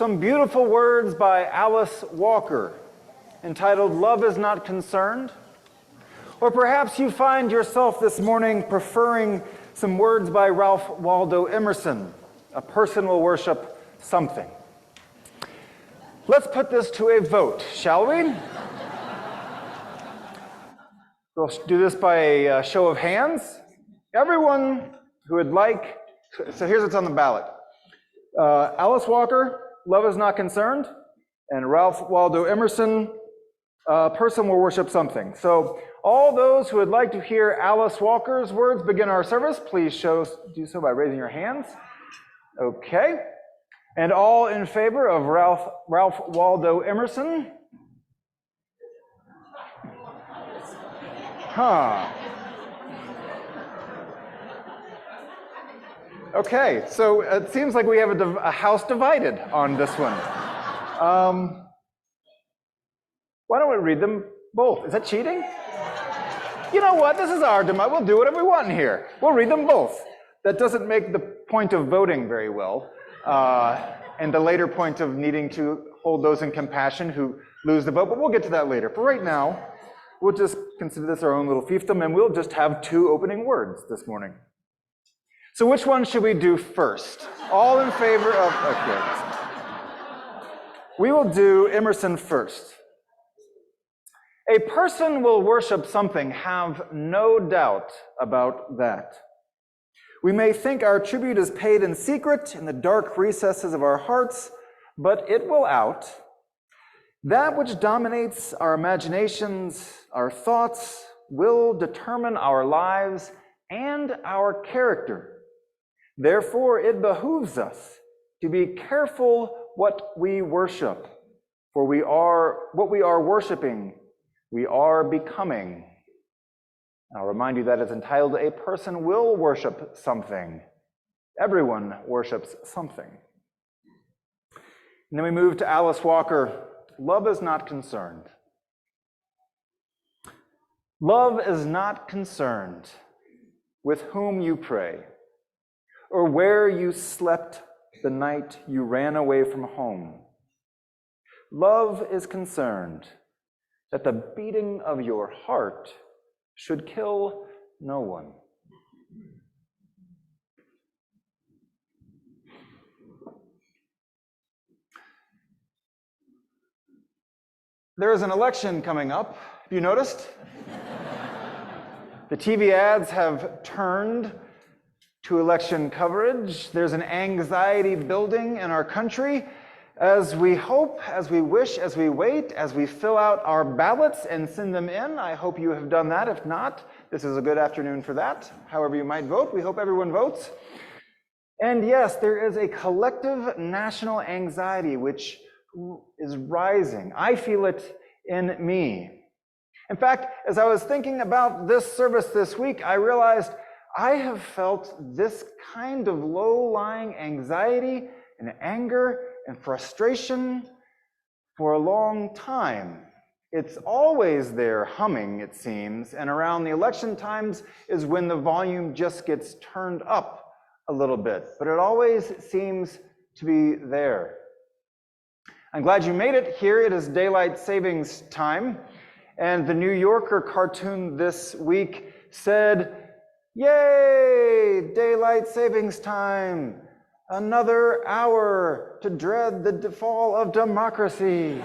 some beautiful words by Alice Walker entitled "Love is Not Concerned." Or perhaps you find yourself this morning preferring some words by Ralph Waldo Emerson, "A person will worship something." Let's put this to a vote, shall we? We'll do this by a show of hands. Everyone who would like, so here's what's on the ballot. Alice Walker, "Love is Not Concerned," and Ralph Waldo Emerson, "A person will worship something." So all those who would like to hear Alice Walker's words begin our service, please do so by raising your hands. Okay. And all in favor of Ralph Waldo Emerson? Okay, so it seems like we have a house divided on this one. Why don't we read them both? Is that cheating? You know what? This is our demand. We'll do whatever we want in here. We'll read them both. That doesn't make the point of voting very well, and the later point of needing to hold those in compassion who lose the vote, but we'll get to that later. For right now, we'll just consider this our own little fiefdom, and we'll just have two opening words this morning. So which one should we do first? All in favor of, okay. We will do Emerson first. "A person will worship something, have no doubt about that. We may think our tribute is paid in secret in the dark recesses of our hearts, but it will out. That which dominates our imaginations, our thoughts, will determine our lives and our character. Therefore, it behooves us to be careful what we worship, for what we are worshiping, we are becoming." I'll remind you that it's entitled "A Person Will Worship Something." Everyone worships something. And then we move to Alice Walker, "Love is not concerned." Love is not concerned with whom you pray, or where you slept the night you ran away from home. Love is concerned that the beating of your heart should kill no one. There is an election coming up. Have you noticed? The TV ads have turned to election coverage. There's an anxiety building in our country as we hope, as we wish, as we wait, as we fill out our ballots and send them in. I hope you have done that. If not, this is a good afternoon for that. However you might vote, we hope everyone votes. And yes, there is a collective national anxiety which is rising. I feel it in me. In fact, as I was thinking about this service this week, I realized I have felt this kind of low-lying anxiety and anger and frustration for a long time. It's always there humming, it seems, and around the election times is when the volume just gets turned up a little bit, but it always seems to be there. I'm glad you made it here. It is daylight savings time, and the New Yorker cartoon this week said, "Yay, daylight savings time. Another hour to dread the fall of democracy."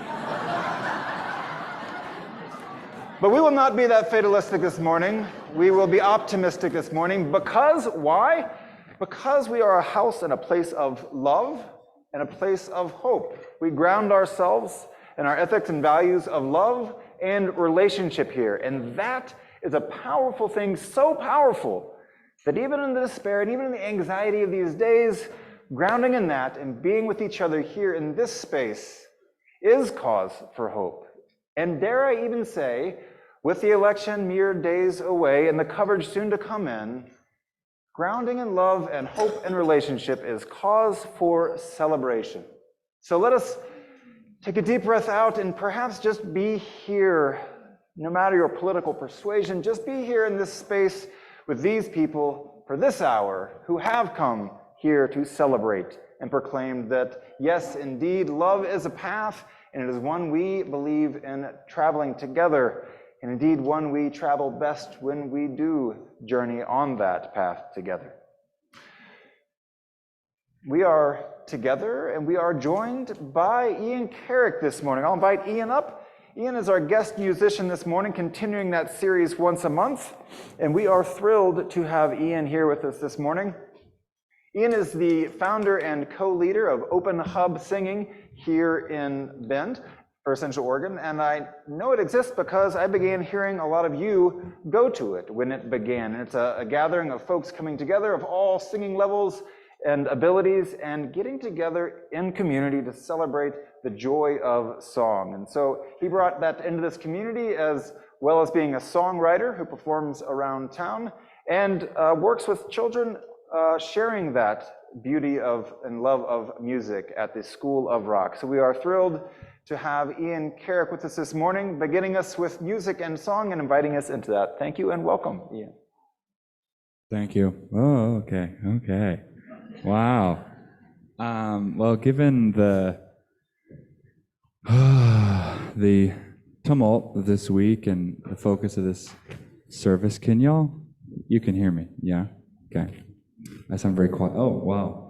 But we will not be that fatalistic this morning. We will be optimistic this morning. Because, why? Because we are a house and a place of love and a place of hope. We ground ourselves in our ethics and values of love and relationship here. And that is a powerful thing, so powerful that even in the despair and even in the anxiety of these days, grounding in that and being with each other here in this space is cause for hope. And dare I even say, with the election mere days away and the coverage soon to come in, grounding in love and hope and relationship is cause for celebration. So let us take a deep breath out and perhaps just be here, no matter your political persuasion, just be here in this space with these people for this hour who have come here to celebrate and proclaimed that, yes, indeed, love is a path, and it is one we believe in traveling together, and indeed one we travel best when we do journey on that path together. We are together, and we are joined by Ian Carrick this morning. I'll invite Ian up. Ian is our guest musician this morning, continuing that series once a month, and we are thrilled to have Ian here with us this morning. Ian is the founder and co-leader of Open Hub Singing here in Bend for Central Oregon, and I know it exists because I began hearing a lot of you go to it when it began. And it's a gathering of folks coming together of all singing levels and abilities and getting together in community to celebrate the joy of song. And so he brought that into this community, as well as being a songwriter who performs around town and works with children, sharing that beauty of and love of music at the School of Rock. So we are thrilled to have Ian Carrick with us this morning, beginning us with music and song and inviting us into that. Thank you and welcome, Ian. Thank you. Oh, okay. Wow. Well, given the tumult of this week and the focus of this service, you can hear me, yeah? Okay. I sound very quiet. Oh, wow.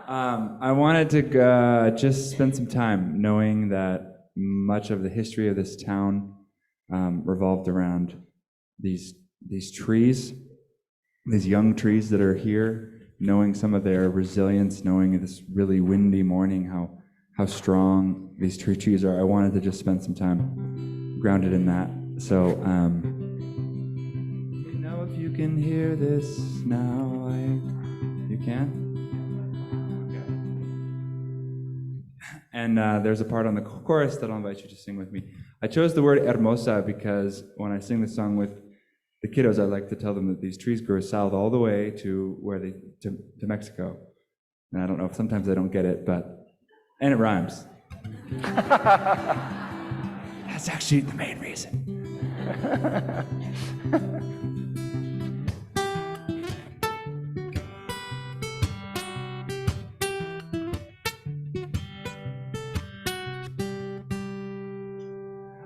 I wanted to just spend some time knowing that much of the history of this town revolved around these trees, these young trees that are here, knowing some of their resilience, knowing this really windy morning, how strong these trees are. I wanted to just spend some time grounded in that. So, if you can hear this now, you can? Okay. And there's a part on the chorus that I'll invite you to sing with me. I chose the word hermosa because when I sing the song with the kiddos, I like to tell them that these trees grow south all the way to to Mexico. And I don't know if sometimes they don't get it, and it rhymes. That's actually the main reason.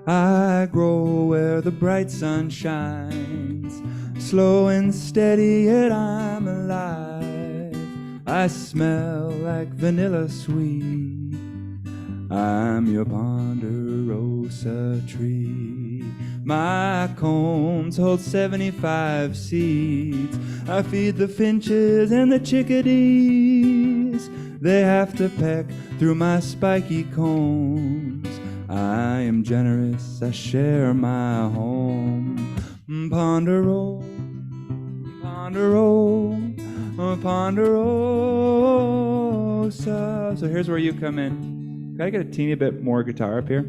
I grow where the bright sun shines, slow and steady, yet I'm alive. I smell like vanilla sweet. I'm your ponderosa tree. My cones hold 75 seeds. I feed the finches and the chickadees. They have to peck through my spiky cones. I am generous, I share my home. Ponderosa, ponderosa. So here's where you come in. Can I get a teeny bit more guitar up here?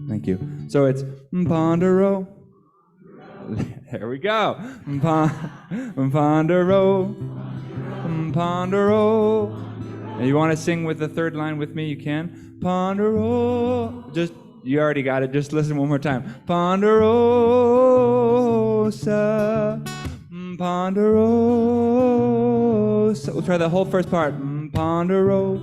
Thank you. So it's pondero. There we go. Pondero. And you want to sing with the third line with me? You can. Pondero. You already got it. Just listen one more time. Ponderosa. Ponderosa. We'll try the whole first part. Ponderosa.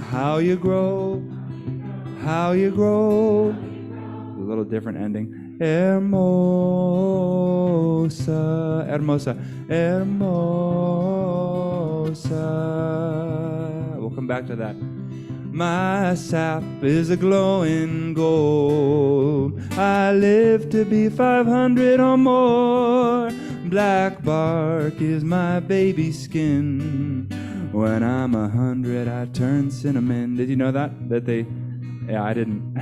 How you grow. A little different ending. Hermosa. We'll come back to that. My sap is a glowing gold. I live to be 500 or more. Black bark is my baby skin. When I'm 100, I turn cinnamon. Did you know that? Yeah, I didn't.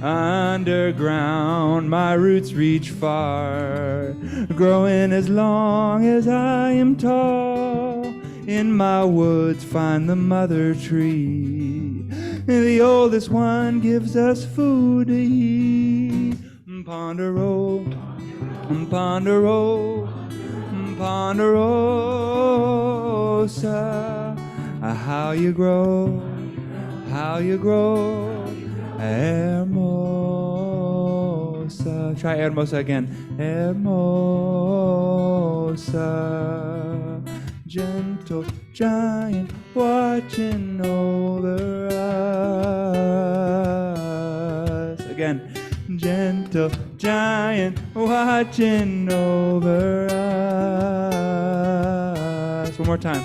Underground, my roots reach far, growing as long as I am tall. In my woods, find the mother tree. The oldest one gives us food to eat. Ponderosa. How you grow. Hermosa. Try hermosa again. hermosa, gentle giant watching over us. Again, gentle giant watching over us. One more time.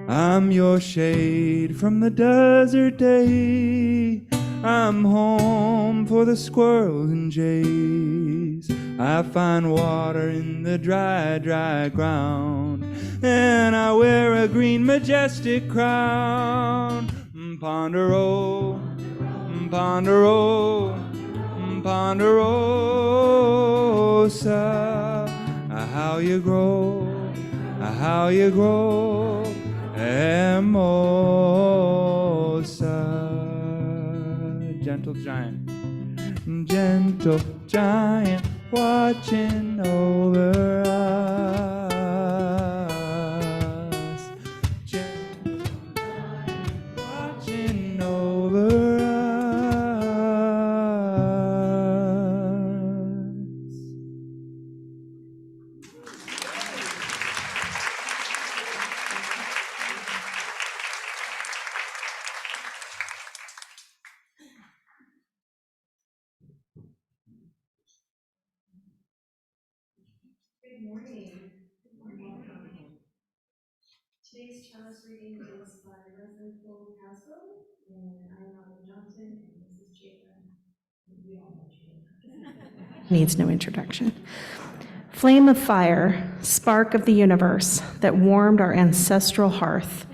I'm your shade from the desert day. I'm home for the squirrels and jays. I find water in the dry, dry ground, and I wear a green majestic crown. Ponderosa, Ponderosa, Ponderosa, how you grow, how you grow, hermosa. Gentle giant, gentle giant watching over us. Gentle giant watching over us. Good morning. Good morning. Today's challenge reading is by Reverend Phil Castle, and I'm Robin Johnson, and this is Jacob. We all know Jacob. Needs no introduction. Flame of fire, spark of the universe that warmed our ancestral hearth,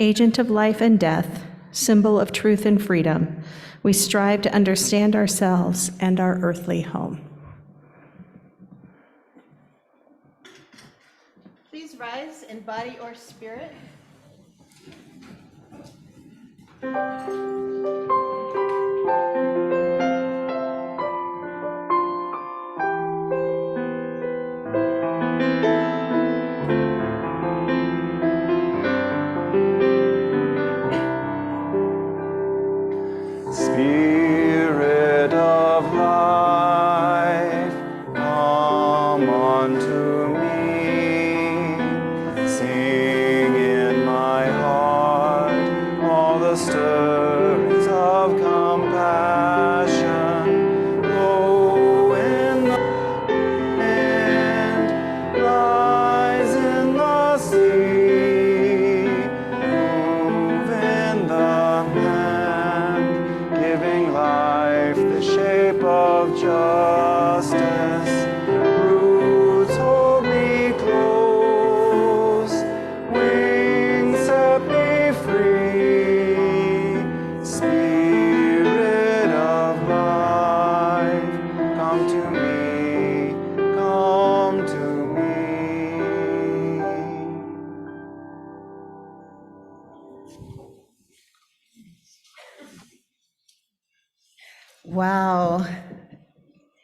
agent of life and death, symbol of truth and freedom, we strive to understand ourselves and our earthly home. Please rise in body or spirit. Spirit of life, come unto me. Sing in my heart all the stirrings of compassion. Blow in the wind, rise in the sea, move in the hand, giving life the shape of justice. Roots hold me close, wings set me free. Spirit of life, come to me, come to me. Wow.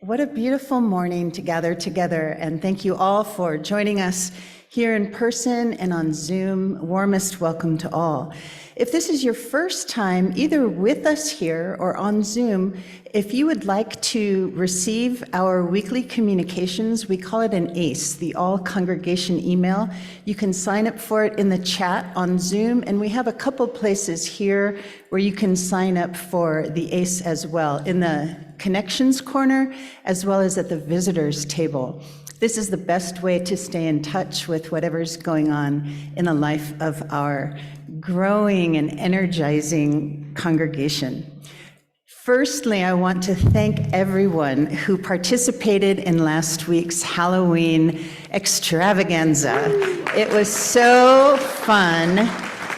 What a beautiful morning to gather together, and thank you all for joining us here in person and on Zoom. Warmest welcome to all. If this is your first time either with us here or on Zoom, if you would like to receive our weekly communications, we call it an ACE, the All Congregation Email. You can sign up for it in the chat on Zoom, and we have a couple places here where you can sign up for the ACE as well, in the Connections corner, as well as at the visitors table. This is the best way to stay in touch with whatever's going on in the life of our growing and energizing congregation. Firstly, I want to thank everyone who participated in last week's Halloween extravaganza. It was so fun,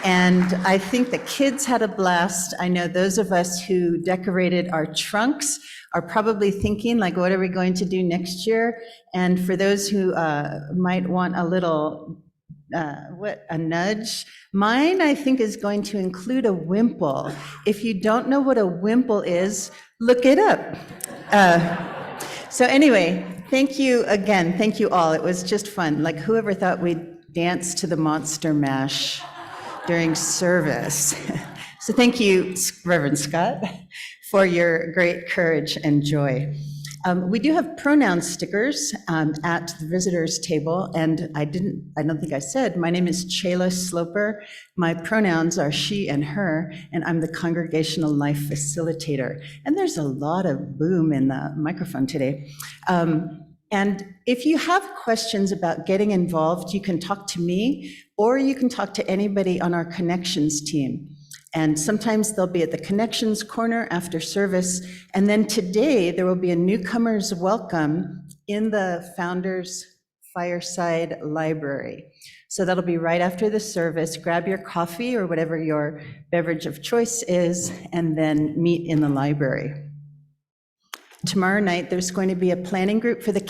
and I think the kids had a blast. I know those of us who decorated our trunks are probably thinking, like, what are we going to do next year? And for those who might want a little, a nudge, mine, I think, is going to include a wimple. If you don't know what a wimple is, look it up. So anyway, thank you again. Thank you all. It was just fun. Like, whoever thought we'd dance to the Monster Mash during service. So thank you, Reverend Scott, for your great courage and joy. We do have pronoun stickers at the visitors table, and I don't think I said, my name is Chayla Sloper. My pronouns are she and her, and I'm the congregational life facilitator. And there's a lot of boom in the microphone today. And if you have questions about getting involved, you can talk to me, or you can talk to anybody on our connections team. And sometimes they'll be at the connections corner after service. And then today, there will be a newcomer's welcome in the Founders Fireside Library. So that'll be right after the service. Grab your coffee or whatever your beverage of choice is, and then meet in the library. Tomorrow night, there's going to be a planning meeting for the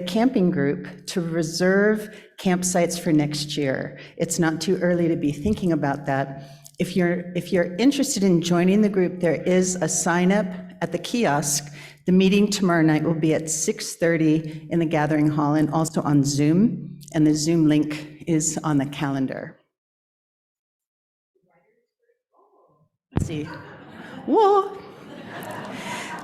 camping group to reserve campsites for next year. It's not too early to be thinking about that. If you're interested in joining the group, there is a sign up at the kiosk. The meeting tomorrow night will be at 6:30 in the Gathering Hall and also on Zoom, and the Zoom link is on the calendar. Let's see. Whoa.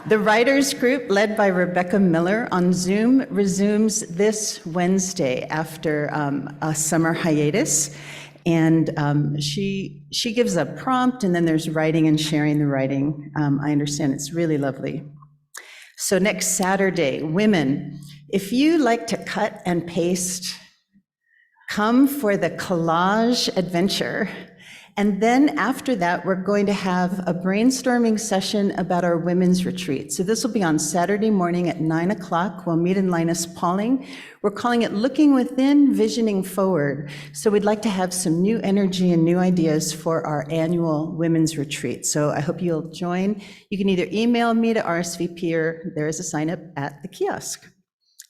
The writers group, led by Rebecca Miller on Zoom, resumes this Wednesday after a summer hiatus. And she gives a prompt, and then there's writing and sharing the writing. I understand it's really lovely. So next Saturday, women, if you like to cut and paste, come for the collage adventure. And then after that, we're going to have a brainstorming session about our women's retreat. So this will be on Saturday morning at 9 o'clock. We'll meet in Linus Pauling. We're calling it Looking Within, Visioning Forward. So we'd like to have some new energy and new ideas for our annual women's retreat. So I hope you'll join. You can either email me to RSVP, or there is a sign up at the kiosk.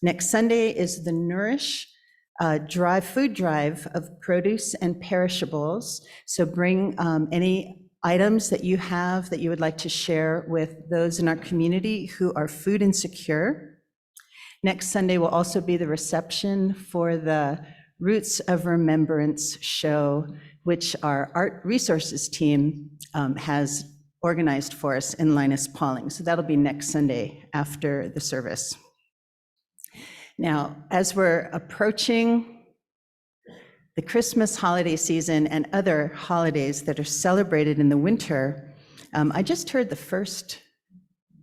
Next Sunday is the Nourish food drive of produce and perishables. So bring any items that you have that you would like to share with those in our community who are food insecure. Next Sunday will also be the reception for the Roots of Remembrance show, which our art resources team has organized for us in Linus Pauling. So that'll be next Sunday after the service. Now, as we're approaching the Christmas holiday season and other holidays that are celebrated in the winter, I just heard the first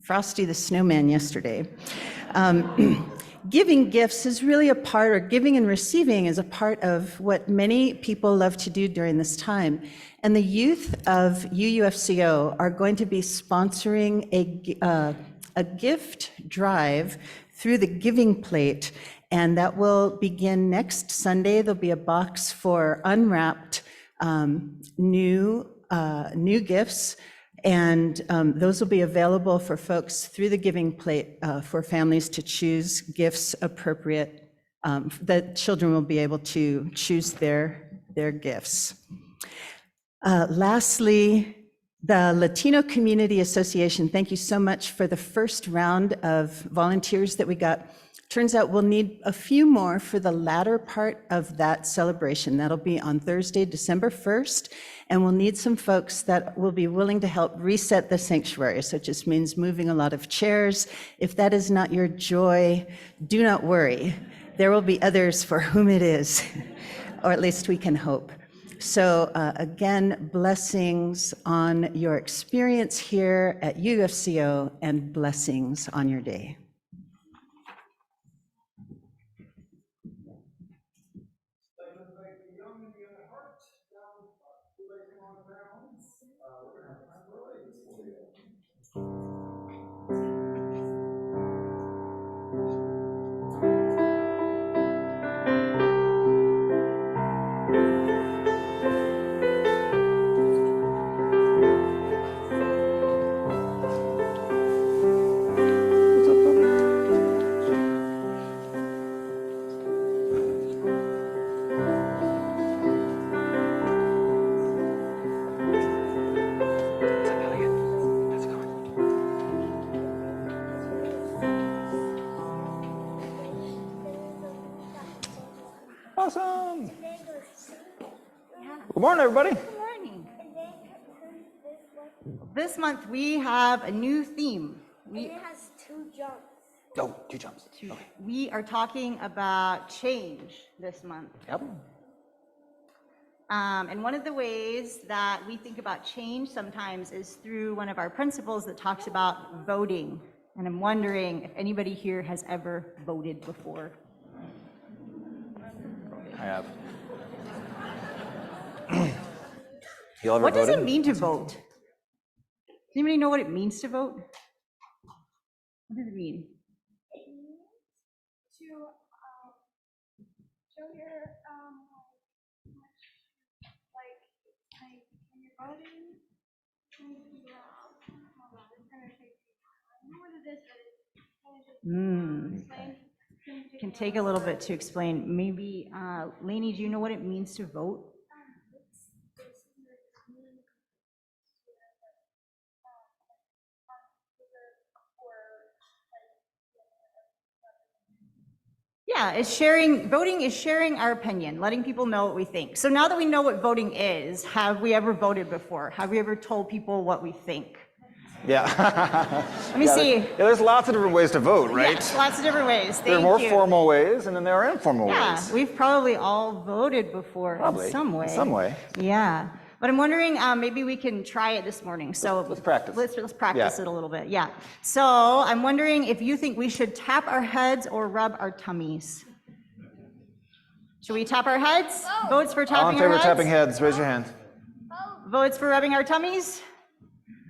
Frosty the Snowman yesterday. Giving gifts is really a part, or giving and receiving is a part of what many people love to do during this time. And the youth of UUFCO are going to be sponsoring a gift drive through the Giving Plate, and that will begin next Sunday. There'll be a box for unwrapped new gifts, and those will be available for folks through the Giving Plate for families to choose gifts appropriate. The children will be able to choose their gifts. Lastly, the Latino Community Association, thank you so much for the first round of volunteers that we got. Turns out we'll need a few more for the latter part of that celebration. That'll be on Thursday, December 1st, and we'll need some folks that will be willing to help reset the sanctuary. So it just means moving a lot of chairs. If that is not your joy, do not worry. There will be others for whom it is, or at least we can hope. So again, blessings on your experience here at UFCO, and blessings on your day. morning, everybody. Good morning. This month we have a new theme. It has 2 jumps. Oh, 2 jumps. Okay. We are talking about change this month. Yep. And one of the ways that we think about change sometimes is through one of our principles that talks about voting. And I'm wondering if anybody here has ever voted before. I have. You ever What does voted? it mean to vote? Does anybody know what it means to vote? What does it mean? It means to show your like when you're voting. Hold on, it's gonna take me time. I know what it is, but it's gonna take It can take a little bit to explain. Maybe, Lainey, do you know what it means to vote? Yeah, voting is sharing our opinion, letting people know what we think. So now that we know what voting is, have we ever voted before? Have we ever told people what we think? Yeah. Let me see. There's lots of different ways to vote, right? Yes, lots of different ways. There are Thank more you. formal ways, and then there are informal Yeah, ways. we've probably all voted before Probably. in some way. In some way. Yeah, but I'm wondering, maybe we can try it this morning. So Let's practice. Let's practice Yeah. it a little bit. Yeah. So I'm wondering if you think we should tap our heads or rub our tummies. Should we tap our heads? Votes for All in tapping favor our of heads? tapping heads, raise your hand. Votes for rubbing our tummies?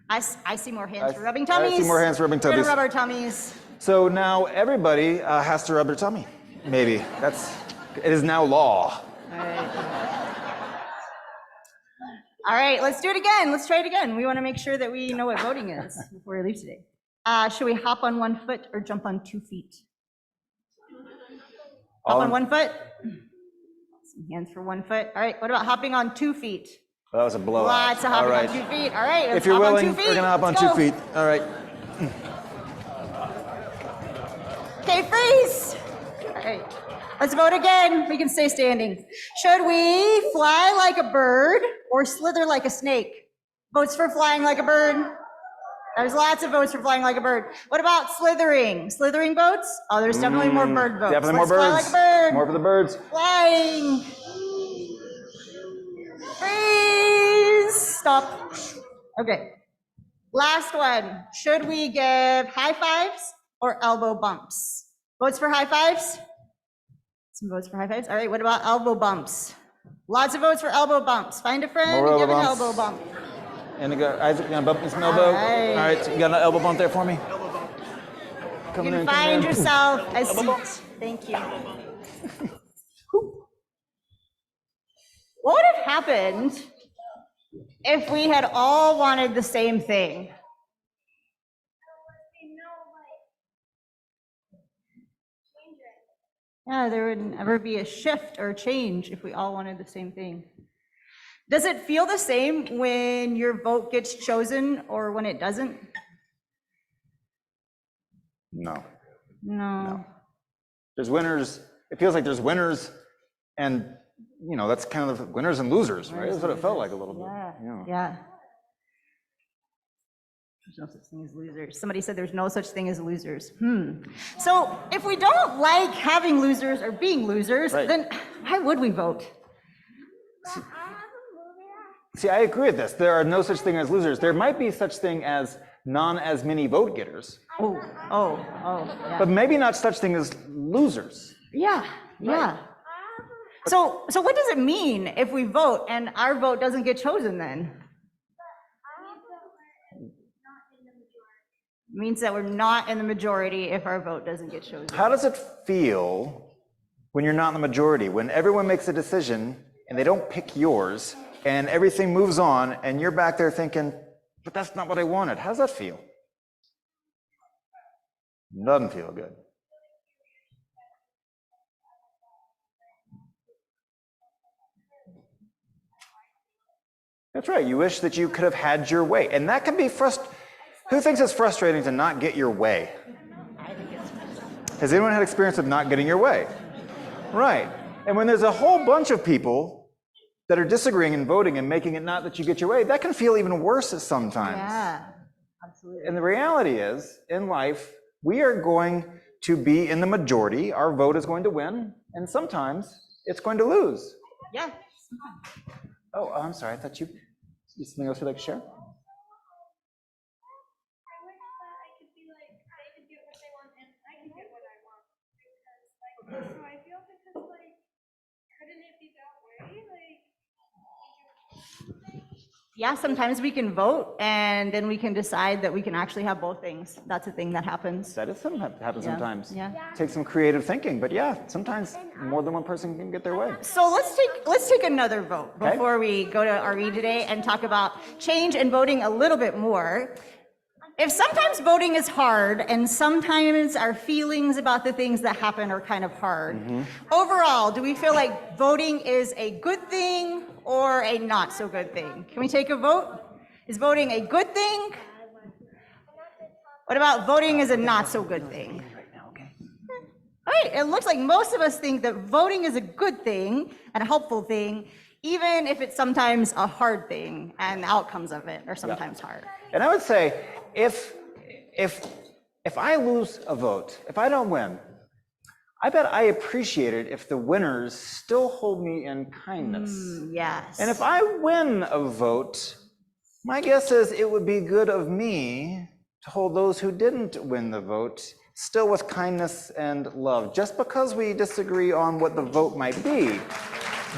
I see more hands for rubbing I tummies. see more hands for rubbing We're tummies. gonna rub our tummies. So now everybody has to rub their tummy. Maybe. It is now law. All right, let's do it again. Let's try it again. We want to make sure that we know what voting is before we leave today. Should we hop on 1 foot or jump on 2 feet? Hop on 1 foot? Some hands for 1 foot. All right, what about hopping on 2 feet? Well, that was a blowout. Lots of hopping All right. on 2 feet. All right, let's If you're hop willing, on 2 feet. we're gonna hop on Let's 2 go. feet. All right. Okay, freeze. All right, let's vote again. We can stay standing. Should we fly like a bird or slither like a snake? Votes for flying like a bird. There's lots of votes for flying like a bird. What about slithering? Slithering votes? Oh, there's definitely more bird votes. Definitely Let's more fly birds. like a bird. More for the birds. Flying. Freeze. Stop. Okay. Last one. Should we give high fives or elbow bumps? Votes for high fives? Some votes for high fives. All right, what about elbow bumps? Lots of votes for elbow bumps. Find a friend More and give an elbow elbow bump. And Isaac, you gonna bump this elbow? right. All right, so you got an elbow bump there for me? You Coming can in, coming find in. yourself a seat. Thank you. What would have happened if we had all wanted the same thing? Yeah, there would never be a shift or change if we all wanted the same thing. Does it feel the same when your vote gets chosen or when it doesn't? No. No. There's winners. It feels like there's winners, and that's kind of winners and losers, right? That's what it felt like a little bit. Yeah. There's no such thing as losers. Somebody said there's no such thing as losers. So if we don't like having losers or being losers, Right. then why would we vote? See, I agree with this. There are no such thing as losers. There might be such thing as as many vote getters, Yeah. but maybe not such thing as losers. Yeah. So what does it mean if we vote and our vote doesn't get chosen then? It means that we're not in the majority if our vote doesn't get chosen. How does it feel when you're not in the majority, when everyone makes a decision and they don't pick yours and everything moves on and you're back there thinking, but that's not what I wanted? How does that feel? Doesn't feel good. That's right. You wish that you could have had your way. And that can be frustrating. Who thinks it's frustrating to not get your way? Has anyone had experience of not getting your way? Right. And when there's a whole bunch of people that are disagreeing and voting and making it not that you get your way, that can feel even worse sometimes. Yeah, absolutely. And the reality is, in life, we are going to be in the majority. Our vote is going to win, and sometimes it's going to lose. Yeah. Oh, I'm sorry. I thought you something else you'd like to share? I wish that I could be like, they could get what they want and I can get what I want. Because, like, that's how I feel. Because, like, couldn't it be that way? Like, Yeah, sometimes we can vote and then we can decide that we can actually have both things. That's a thing that happens. That is something that happens sometimes. Yeah. Takes some creative thinking, but yeah, sometimes more than one person can get their way. So let's take another vote before we go to RE today and talk about change and voting a little bit more. If sometimes voting is hard and sometimes our feelings about the things that happen are kind of hard, overall, do we feel like voting is a good thing or a not so good thing? Can we take a vote? Is voting a good thing? What about voting is a not so good thing? All right, it looks like most of us think that voting is a good thing and a helpful thing, even if it's sometimes a hard thing and the outcomes of it are sometimes hard. And I would say, if I lose a vote, if I don't win, I bet I appreciate it if the winners still hold me in kindness. Yes. And if I win a vote, my guess is it would be good of me to hold those who didn't win the vote still with kindness and love. Just because we disagree on what the vote might be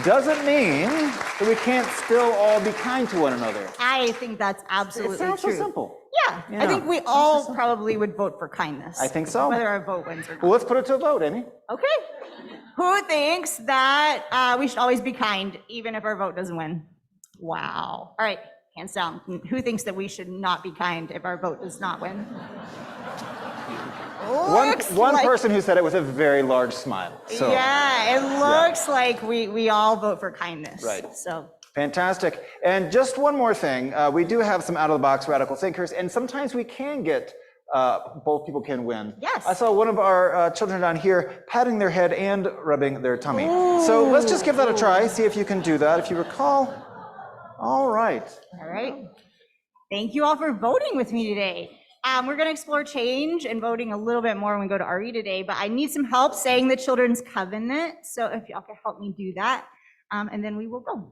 doesn't mean that we can't still all be kind to one another. I think that's absolutely It sounds true. so simple. Yeah, I think we all probably would vote for kindness. I think so. Whether our vote wins or not. Well, let's put it to a vote, Amy. Okay. Who thinks that we should always be kind, even if our vote doesn't win? Wow. All right, hands down. Who thinks that we should not be kind if our vote does not win? One person who said it with a very large smile. So, yeah, it looks like we all vote for kindness. Right. So. Fantastic. And just one more thing. We do have some out-of-the-box radical thinkers, and sometimes we can get, both people can win. Yes. I saw one of our children down here patting their head and rubbing their tummy. So let's just give that a try, see if you can do that, if you recall. All right. All right. Thank you all for voting with me today. We're going to explore change and voting a little bit more when we go to RE today, but I need some help saying the Children's Covenant. So if y'all can help me do that, and then we will go.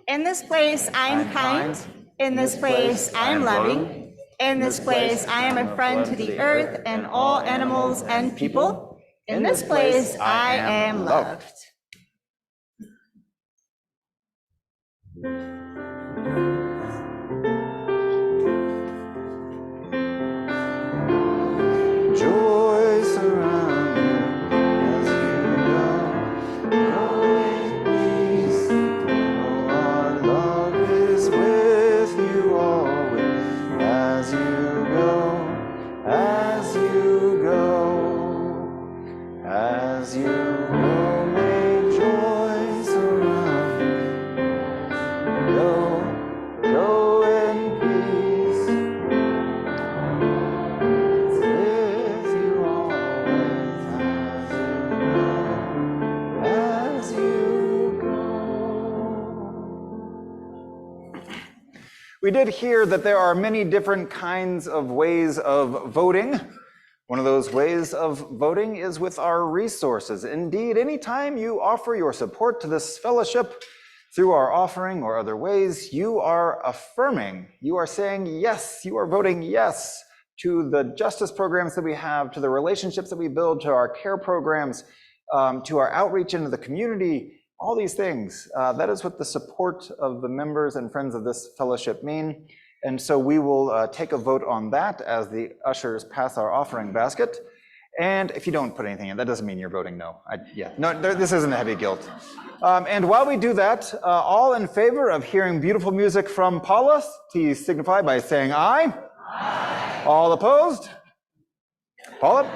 In this place, I am kind. In this place, I am loving. In this place, I am a friend to the earth and all animals and people. In this place, I am loved. Joy surround you as you go. Go in peace. Oh, our love is with you always as you go, as you go, as you go. May joy surround you. Go in peace. With you always as you go. We did hear that there are many different kinds of ways of voting. One of those ways of voting is with our resources. Indeed, anytime you offer your support to this fellowship through our offering or other ways, you are affirming, you are saying yes, you are voting yes to the justice programs that we have, to the relationships that we build, to our care programs, to our outreach into the community, all these things. That is what the support of the members and friends of this fellowship mean. And so we will take a vote on that as the ushers pass our offering basket. And if you don't put anything in, that doesn't mean you're voting no. This isn't a heavy guilt. And while we do that, all in favor of hearing beautiful music from Paula, please signify by saying aye. Aye. All opposed? Paula?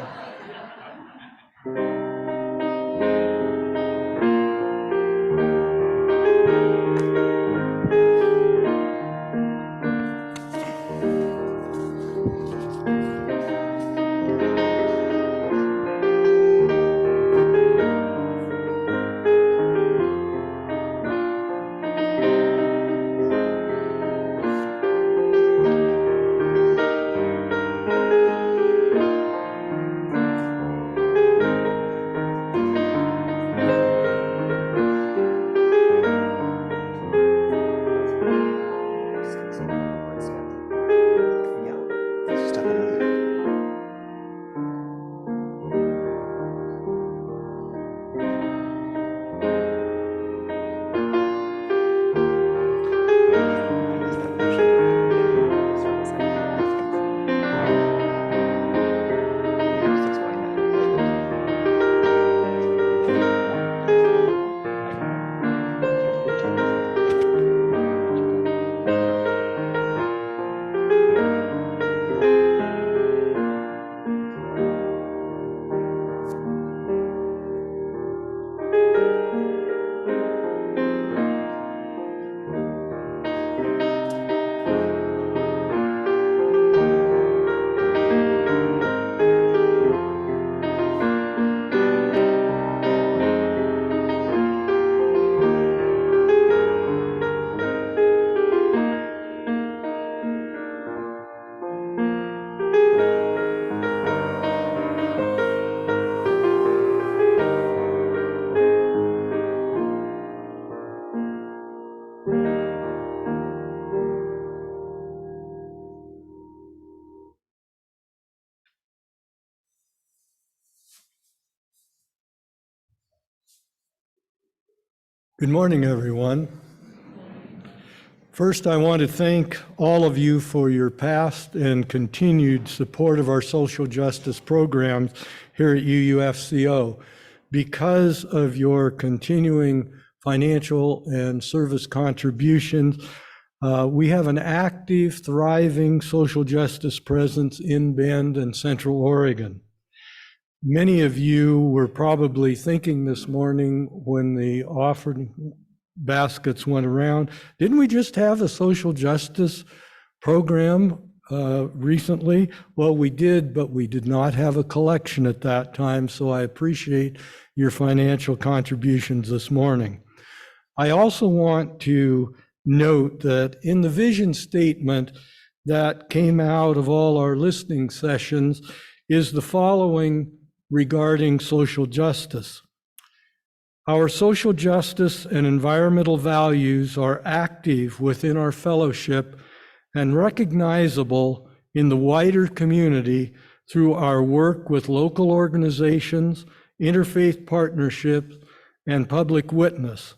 Good morning, everyone. First, I want to thank all of you for your past and continued support of our social justice programs here at UUFCO. Because of your continuing financial and service contributions, we have an active, thriving social justice presence in Bend and Central Oregon. Many of you were probably thinking this morning when the offering baskets went around, didn't we just have a social justice program recently? Well, we did, but we did not have a collection at that time, so I appreciate your financial contributions this morning. I also want to note that in the vision statement that came out of all our listening sessions is the following regarding social justice. Our social justice and environmental values are active within our fellowship and recognizable in the wider community through our work with local organizations, interfaith partnerships, and public witness.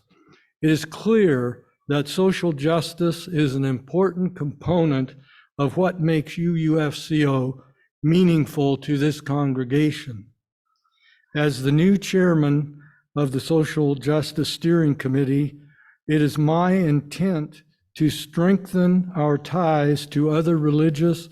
It is clear that social justice is an important component of what makes UUFCO meaningful to this congregation. As the new chairman of the Social Justice Steering Committee, it is my intent to strengthen our ties to other religious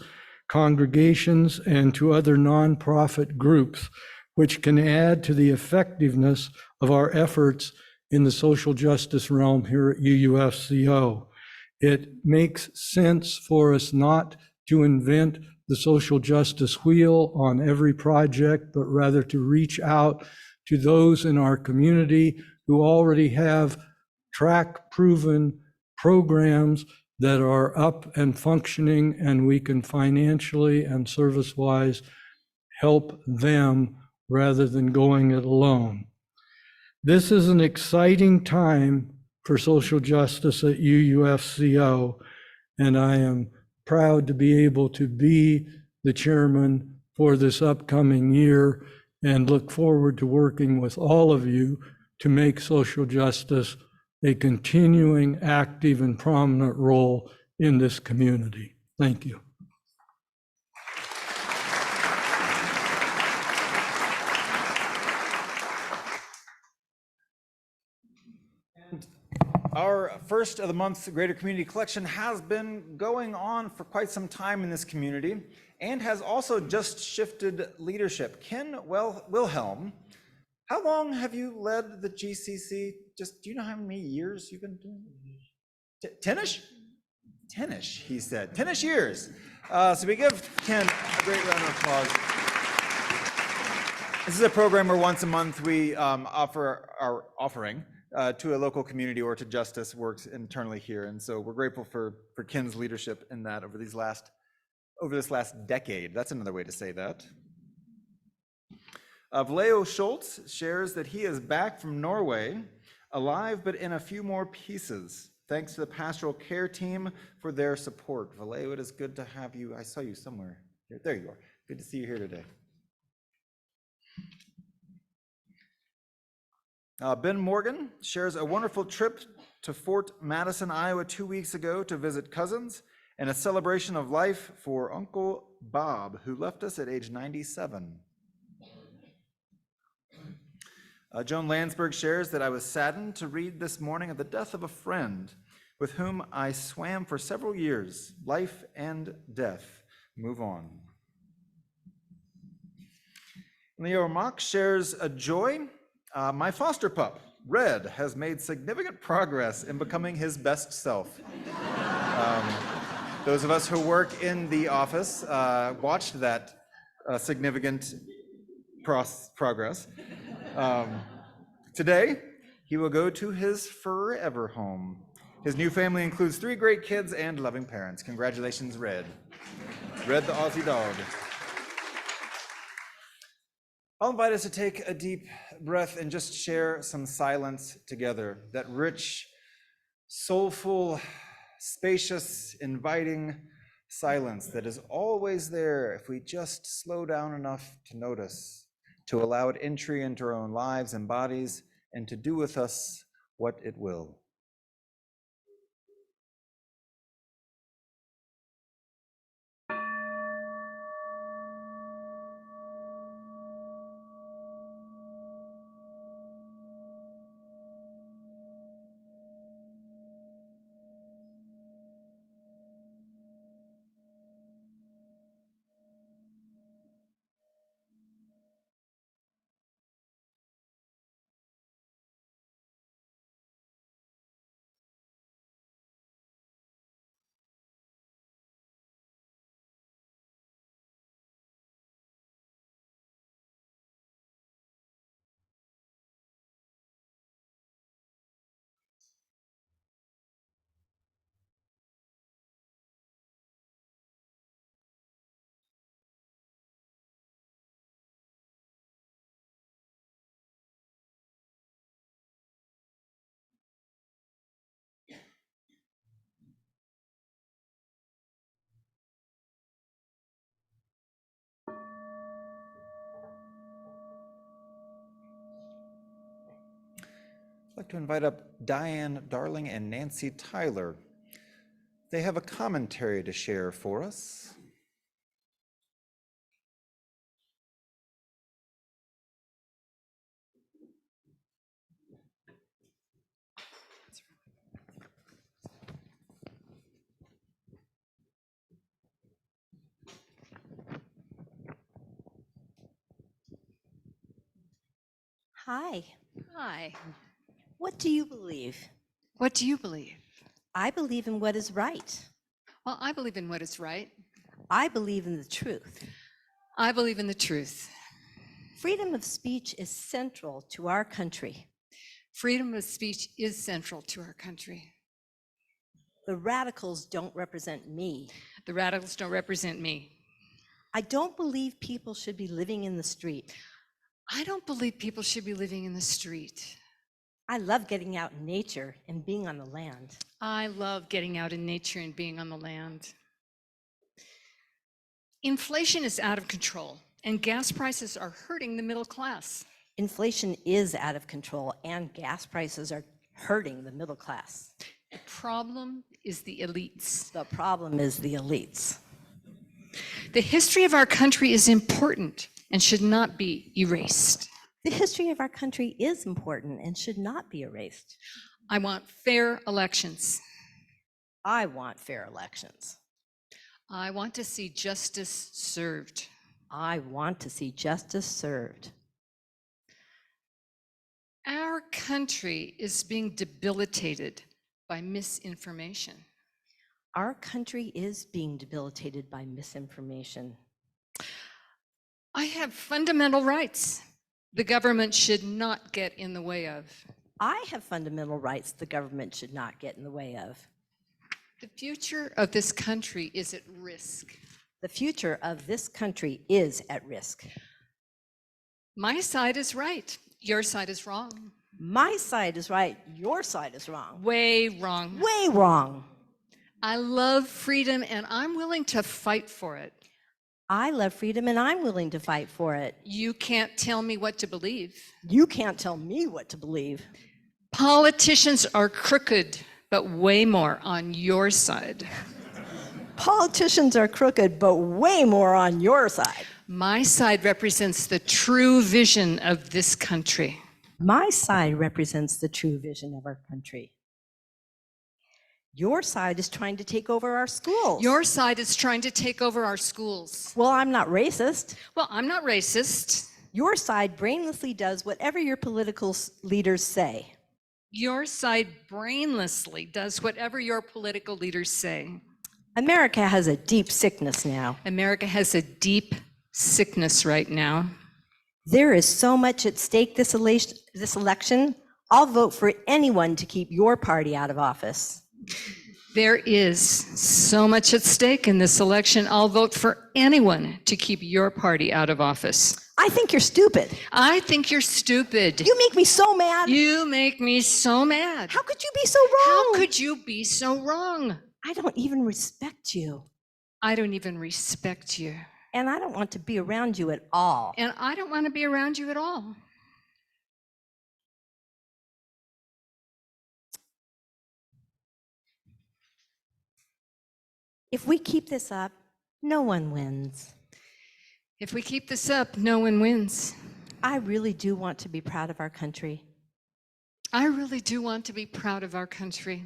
congregations and to other nonprofit groups, which can add to the effectiveness of our efforts in the social justice realm here at UUFCO. It makes sense for us not to invent the social justice wheel on every project, but rather to reach out to those in our community who already have track-proven programs that are up and functioning, and we can financially and service-wise help them rather than going it alone. This is an exciting time for social justice at UUFCO, and I am proud to be able to be the chairman for this upcoming year and look forward to working with all of you to make social justice a continuing, active, and prominent role in this community. Thank you. Our first of the month's Greater Community Collection has been going on for quite some time in this community and has also just shifted leadership. Ken Wilhelm, how long have you led the GCC? Just, do you know how many years you've been doing it? 10-ish? 10-ish, he said. 10-ish years. So we give Ken a great round of applause. This is a program where once a month we offer our offering to a local community or to justice works internally here. And so we're grateful for Ken's leadership in that over this last decade. That's another way to say that. Valeo Schultz shares that he is back from Norway, alive but in a few more pieces. Thanks to the pastoral care team for their support. Valeo, it is good to have you. I saw you somewhere. There you are. Good to see you here today. Ben Morgan shares a wonderful trip to Fort Madison, Iowa 2 weeks ago to visit cousins and a celebration of life for Uncle Bob, who left us at age 97. Joan Landsberg shares that I was saddened to read this morning of the death of a friend with whom I swam for several years. Life and death move on. Leo Mock shares a joy. My foster pup, Red, has made significant progress in becoming his best self. Those of us who work in the office watched that significant progress. Today, he will go to his forever home. His new family includes 3 great kids and loving parents. Congratulations, Red. Red the Aussie dog. I'll invite us to take a deep breath and just share some silence together. That rich, soulful, spacious, inviting silence that is always there if we just slow down enough to notice, to allow it entry into our own lives and bodies, and to do with us what it will. I'd like to invite up Diane Darling and Nancy Tyler. They have a commentary to share for us. Hi. Hi. What do you believe? What do you believe? I believe in what is right. Well, I believe in what is right. I believe in the truth. I believe in the truth. Freedom of speech is central to our country. Freedom of speech is central to our country. The radicals don't represent me. The radicals don't represent me. I don't believe people should be living in the street. I don't believe people should be living in the street. I love getting out in nature and being on the land. I love getting out in nature and being on the land. Inflation is out of control, and gas prices are hurting the middle class. Inflation is out of control, and gas prices are hurting the middle class. The problem is the elites. The problem is the elites. The history of our country is important and should not be erased. The history of our country is important and should not be erased. I want fair elections. I want fair elections. I want to see justice served. I want to see justice served. Our country is being debilitated by misinformation. Our country is being debilitated by misinformation. I have fundamental rights the government should not get in the way of. I have fundamental rights the government should not get in the way of. The future of this country is at risk. The future of this country is at risk. My side is right. Your side is wrong. My side is right. Your side is wrong. Way wrong. Way wrong. I love freedom and I'm willing to fight for it. I love freedom and I'm willing to fight for it. You can't tell me what to believe. You can't tell me what to believe. Politicians are crooked, but way more on your side. Politicians are crooked, but way more on your side. My side represents the true vision of this country. My side represents the true vision of our country. Your side is trying to take over our schools. Your side is trying to take over our schools. Well, I'm not racist. Well, I'm not racist. Your side brainlessly does whatever your political leaders say. Your side brainlessly does whatever your political leaders say. America has a deep sickness now. America has a deep sickness right now. There is so much at stake this election. I'll vote for anyone to keep your party out of office. There is so much at stake in this election. I'll vote for anyone to keep your party out of office. I think you're stupid. I think you're stupid. You make me so mad. You make me so mad. How could you be so wrong? How could you be so wrong? I don't even respect you. I don't even respect you. And I don't want to be around you at all. And I don't want to be around you at all. If we keep this up, no one wins. If we keep this up, no one wins. I really do want to be proud of our country. I really do want to be proud of our country.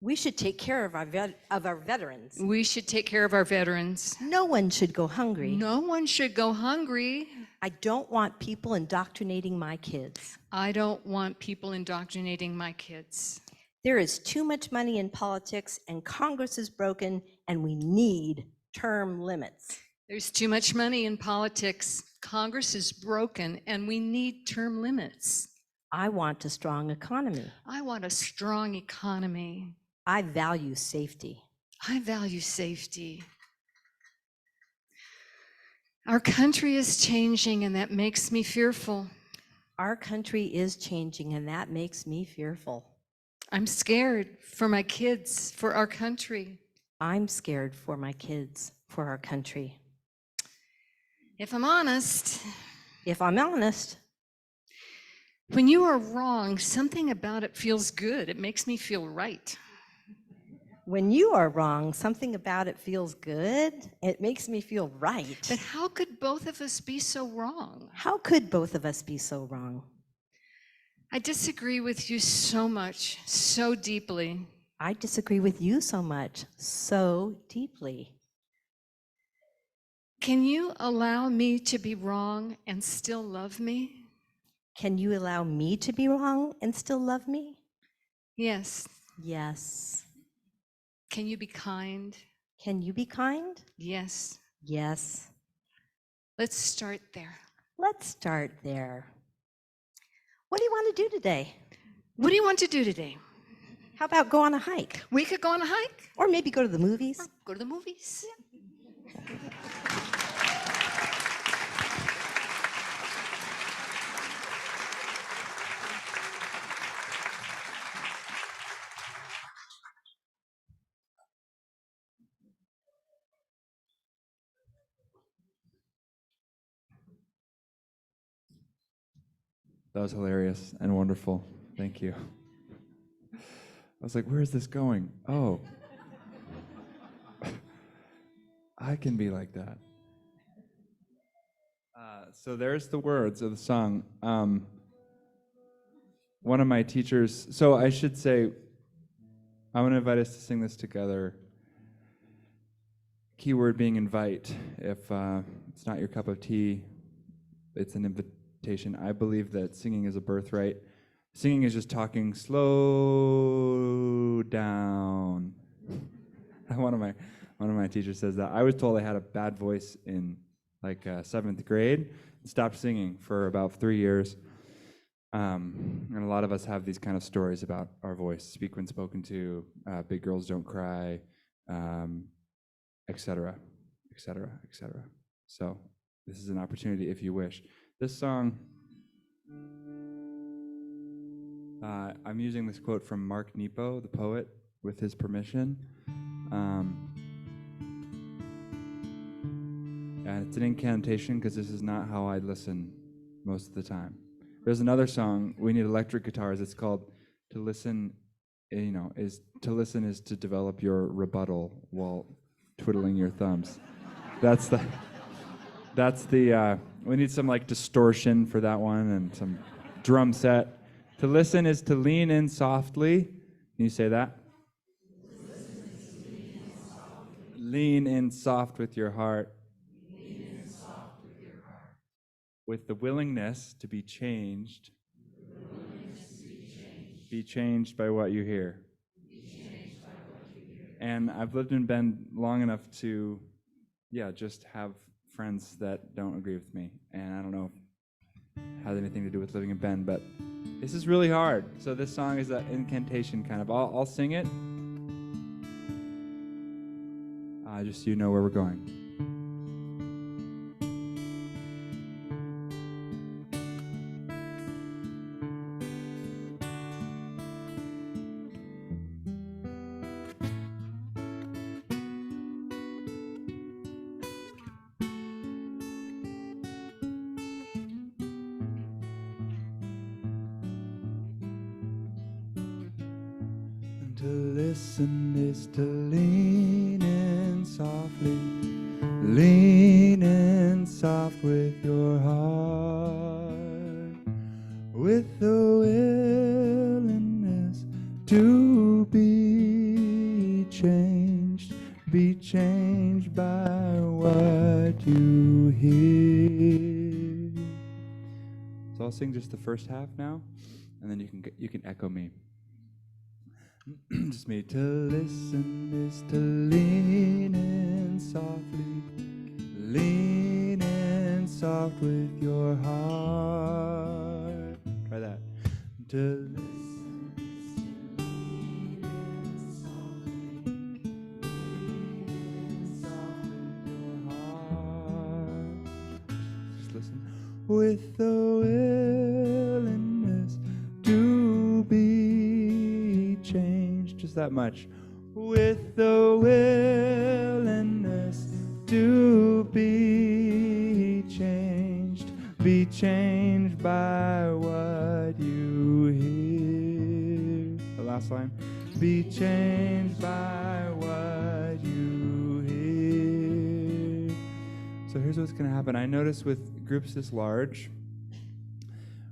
We should take care of our veterans. We should take care of our veterans. No one should go hungry. No one should go hungry. I don't want people indoctrinating my kids. I don't want people indoctrinating my kids. There is too much money in politics, and Congress is broken, and we need term limits. There's too much money in politics. Congress is broken, and we need term limits. I want a strong economy. I want a strong economy. I value safety. I value safety. Our country is changing, and that makes me fearful. Our country is changing, and that makes me fearful. I'm scared for my kids, for our country. I'm scared for my kids, for our country. If I'm honest, when you are wrong, something about it feels good. It makes me feel right. When you are wrong, something about it feels good. It makes me feel right. But how could both of us be so wrong? How could both of us be so wrong? I disagree with you so much, so deeply. I disagree with you so much, so deeply. Can you allow me to be wrong and still love me? Can you allow me to be wrong and still love me? Yes. Yes. Can you be kind? Can you be kind? Yes. Yes. Let's start there. Let's start there. What do you want to do today? What do you want to do today? How about go on a hike? We could go on a hike. Or maybe go to the movies. Go to the movies. That was hilarious and wonderful. Thank you. I was like, where is this going? Oh. I can be like that. So there's the words of the song. One of my teachers, so I should say, I'm going to invite us to sing this together. Keyword being invite. If it's not your cup of tea, it's an invitation. I believe that singing is a birthright. Singing is just talking slow down. One of my teachers says that. I was told I had a bad voice in like 7th grade. Stopped singing for about 3 years. And a lot of us have these kind of stories about our voice. Speak when spoken to, big girls don't cry, et cetera, et cetera, et cetera. So this is an opportunity if you wish. This song, I'm using this quote from Mark Nepo, the poet, with his permission. And it's an incantation because this is not how I listen most of the time. There's another song, we need electric guitars. It's called To Listen, is to develop your rebuttal while twiddling your thumbs. That's the, we need some like distortion for that one and some drum set. To listen is to lean in softly. Can you say that? Lean in soft with your heart. With the willingness to be changed. Be changed by what you hear. And I've lived in Bend long enough to, just have friends that don't agree with me. And I don't know if it has anything to do with living in Bend, but this is really hard. So this song is an incantation kind of. I'll sing it. Just so you know where we're going. To listen is to lean in Lean in soft with your heart, with the willingness to be changed by what you hear. So I'll sing just the first half now, and then you can echo me. Just me. To listen is to lean in softly, lean in soft with your heart. Try that. To listen is to lean in softly, lean in soft with your heart. Just listen. With the willingness to be changed, just that much. With the willingness to be changed by what you hear. The last line. Be changed by what you hear. So here's what's going to happen. I notice with groups this large,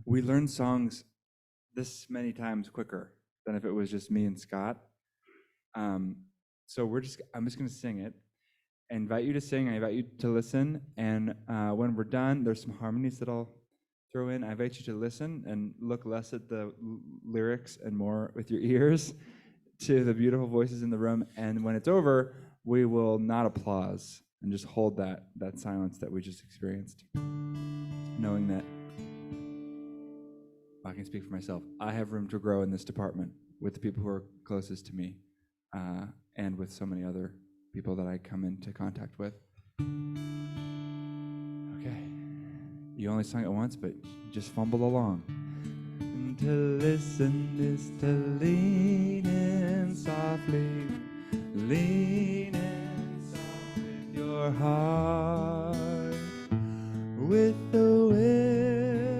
we learn songs this many times quicker than if it was just me and Scott. So I'm just going to sing it. I invite you to sing. I invite you to listen. And when we're done, there's some harmonies that I'll throw in. I invite you to listen and look less at the lyrics and more with your ears to the beautiful voices in the room. And when it's over, we will not applause and just hold that silence that we just experienced, knowing that I can speak for myself. I have room to grow in this department with the people who are closest to me, and with so many other people that I come into contact with. Okay. You only sung it once, but just fumble along. And to listen is to lean in softly, lean in soft with your heart, with the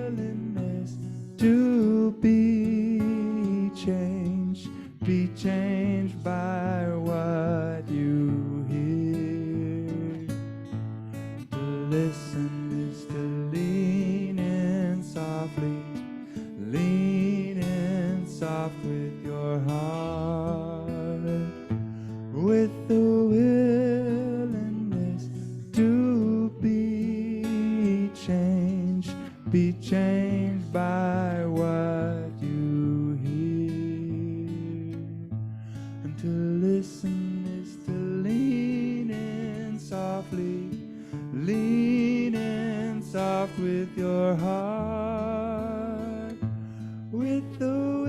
willingness to be changed by what you hear. To listen is to lean in softly, lean in soft with your heart, with the willingness to be changed by what you hear. And to listen is to lean in softly, lean in soft with your heart, with the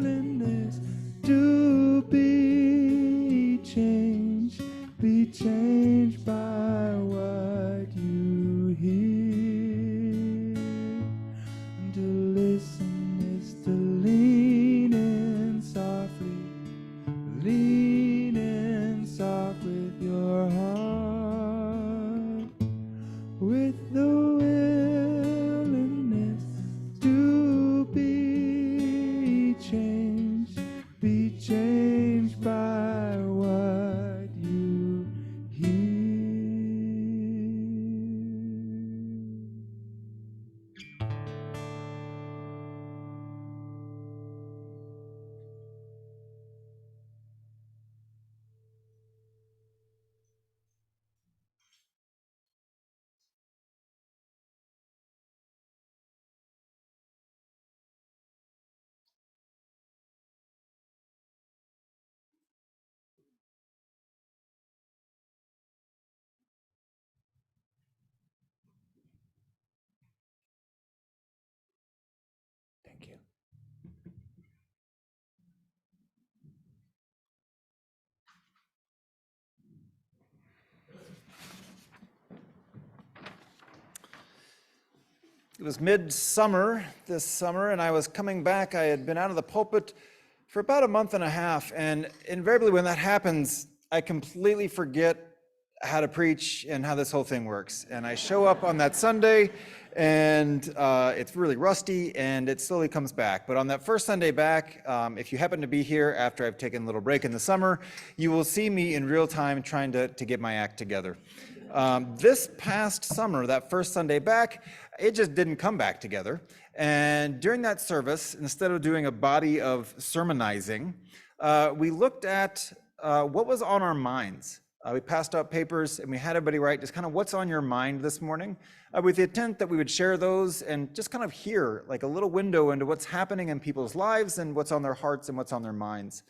willingness to be changed by what you hear. And to listen is to lean in softly, lean in soft with your heart, with the willingness to be changed by what you hear. Thank you. It was midsummer this summer, and I was coming back. I had been out of the pulpit for about a month and a half, and invariably when that happens, I completely forget how to preach and how this whole thing works. And I show up on that Sunday, and it's really rusty, and it slowly comes back. But on that first Sunday back, if you happen to be here after I've taken a little break in the summer, you will see me in real time trying to get my act together. This past summer, that first Sunday back, it just didn't come back together. And during that service, instead of doing a body of sermonizing, we looked at what was on our minds. We passed out papers and we had everybody write just kind of what's on your mind this morning, with the intent that we would share those and just kind of hear like a little window into what's happening in people's lives and what's on their hearts and what's on their minds.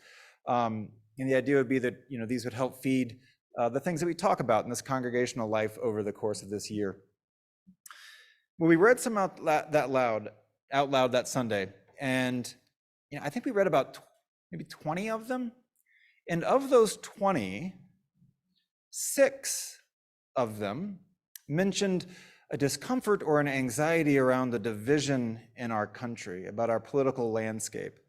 And the idea would be that, you know, these would help feed the things that we talk about in this congregational life over the course of this year. Well, we read some out loud that Sunday, and you know, I think we read about maybe 20 of them. And of those 20, 6 of them mentioned a discomfort or an anxiety around the division in our country, about our political landscape.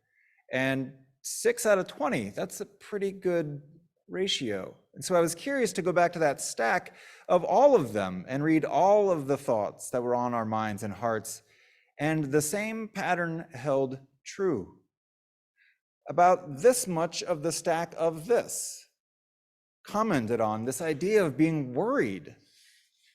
And 6 out of 20, that's a pretty good ratio. And so I was curious to go back to that stack of all of them and read all of the thoughts that were on our minds and hearts. And the same pattern held true. About this much of the stack of this commented on this idea of being worried,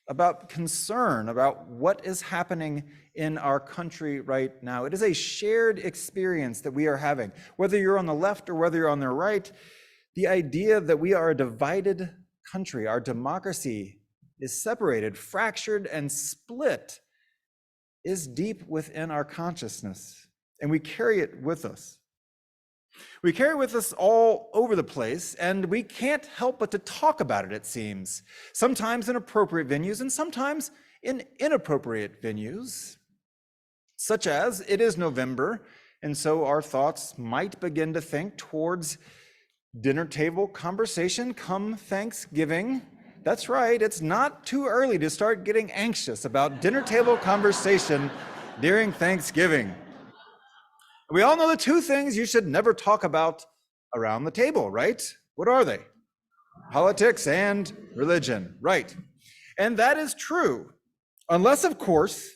about concern, about what is happening in our country right now. It is a shared experience that we are having, whether you're on the left or whether you're on the right. The idea that we are a divided country, our democracy is separated, fractured, and split, is deep within our consciousness, and we carry it with us. We carry it with us all over the place, and we can't help but to talk about it, it seems. Sometimes in appropriate venues, and sometimes in inappropriate venues, such as it is November, and so our thoughts might begin to think towards dinner table conversation come Thanksgiving. That's right, it's not too early to start getting anxious about dinner table conversation during Thanksgiving. We all know the 2 things you should never talk about around the table, right? What are they? Politics and religion, right? And that is true, unless, of course,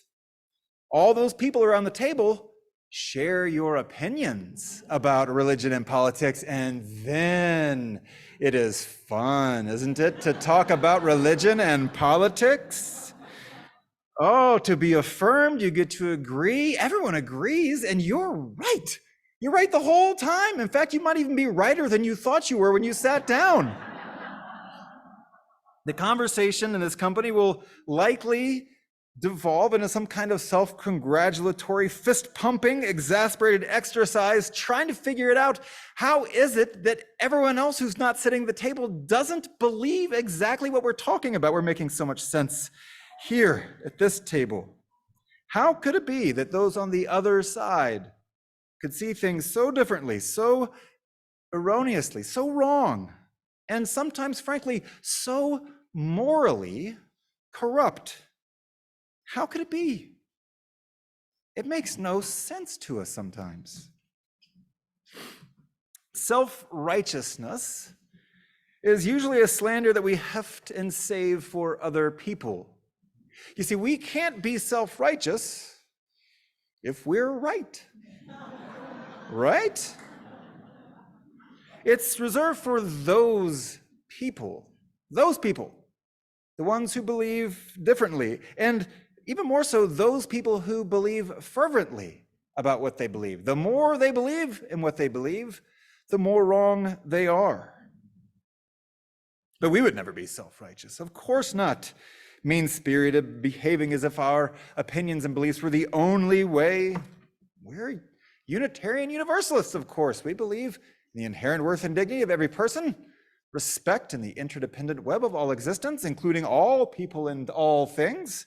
all those people around the table share your opinions about religion and politics, and then it is fun, isn't it, to talk about religion and politics? Oh, to be affirmed, you get to agree. Everyone agrees, and you're right. You're right the whole time. In fact, you might even be righter than you thought you were when you sat down. The conversation in this company will likely devolve into some kind of self-congratulatory, fist-pumping, exasperated exercise, trying to figure it out. How is it that everyone else who's not sitting at the table doesn't believe exactly what we're talking about? We're making so much sense here at this table. How could it be that those on the other side could see things so differently, so erroneously, so wrong, and sometimes, frankly, so morally corrupt? How could it be? It makes no sense to us sometimes. Self-righteousness is usually a slander that we heft and save for other people. You see, we can't be self-righteous if we're right. Right? It's reserved for those people, the ones who believe differently, and even more so, those people who believe fervently about what they believe. The more they believe in what they believe, the more wrong they are. But we would never be self-righteous. Of course not. Mean-spirited, behaving as if our opinions and beliefs were the only way. We're Unitarian Universalists, of course. We believe in the inherent worth and dignity of every person, respect in the interdependent web of all existence, including all people and all things.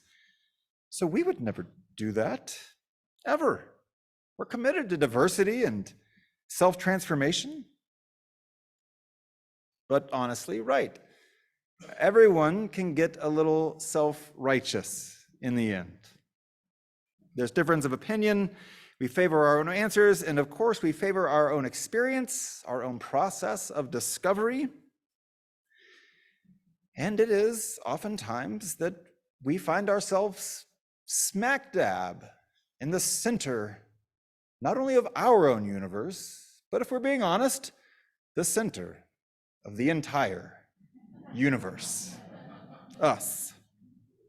So we would never do that, ever. We're committed to diversity and self-transformation. But honestly, right. Everyone can get a little self-righteous in the end. There's difference of opinion. We favor our own answers, and of course, we favor our own experience, our own process of discovery. And it is oftentimes that we find ourselves smack dab in the center, not only of our own universe, but if we're being honest, the center of the entire universe. Us.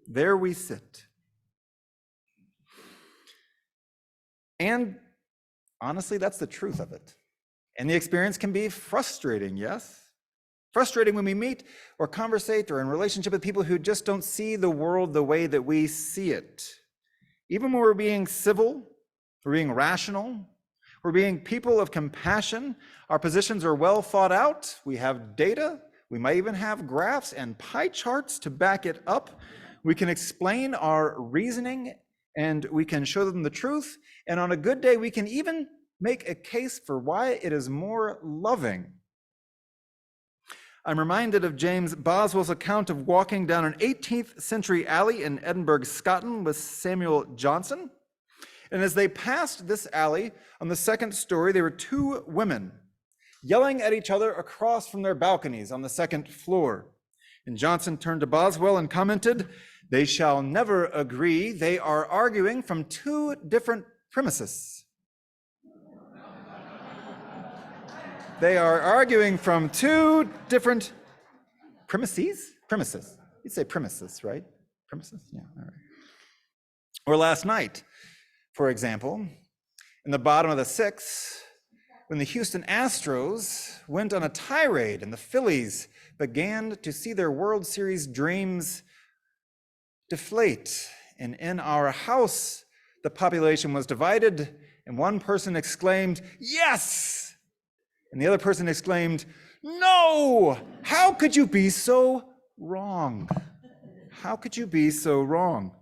There we sit. And honestly, that's the truth of it. And the experience can be frustrating, yes? Frustrating when we meet or conversate or in relationship with people who just don't see the world the way that we see it. Even when we're being civil, we're being rational, we're being people of compassion, our positions are well thought out, we have data, we might even have graphs and pie charts to back it up. We can explain our reasoning and we can show them the truth. And on a good day, we can even make a case for why it is more loving. I'm reminded of James Boswell's account of walking down an 18th century alley in Edinburgh, Scotland with Samuel Johnson. And as they passed this alley, on the second story, there were two women yelling at each other across from their balconies on the second floor. And Johnson turned to Boswell and commented, "They shall never agree. They are arguing from two different premises." They are arguing from two different premises? Premises. You'd say premises, right? Premises? Yeah, all right. Or last night, for example, in the bottom of the sixth, when the Houston Astros went on a tirade and the Phillies began to see their World Series dreams deflate. And in our house, the population was divided, and one person exclaimed, "Yes!" And the other person exclaimed, "No! How could you be so wrong? How could you be so wrong?"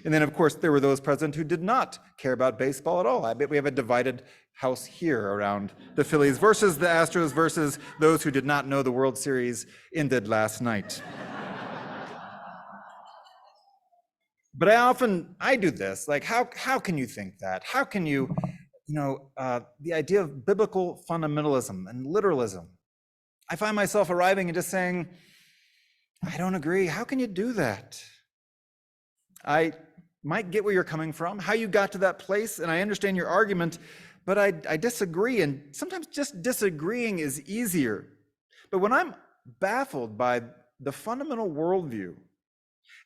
And then, of course, there were those present who did not care about baseball at all. I bet we have a divided house here around the Phillies versus the Astros versus those who did not know the World Series ended last night. But I do this, like, how can you think that? How can you, the idea of biblical fundamentalism and literalism. I find myself arriving and just saying, I don't agree. How can you do that? I might get where you're coming from, how you got to that place, and I understand your argument, but I disagree, and sometimes just disagreeing is easier. But when I'm baffled by the fundamental worldview,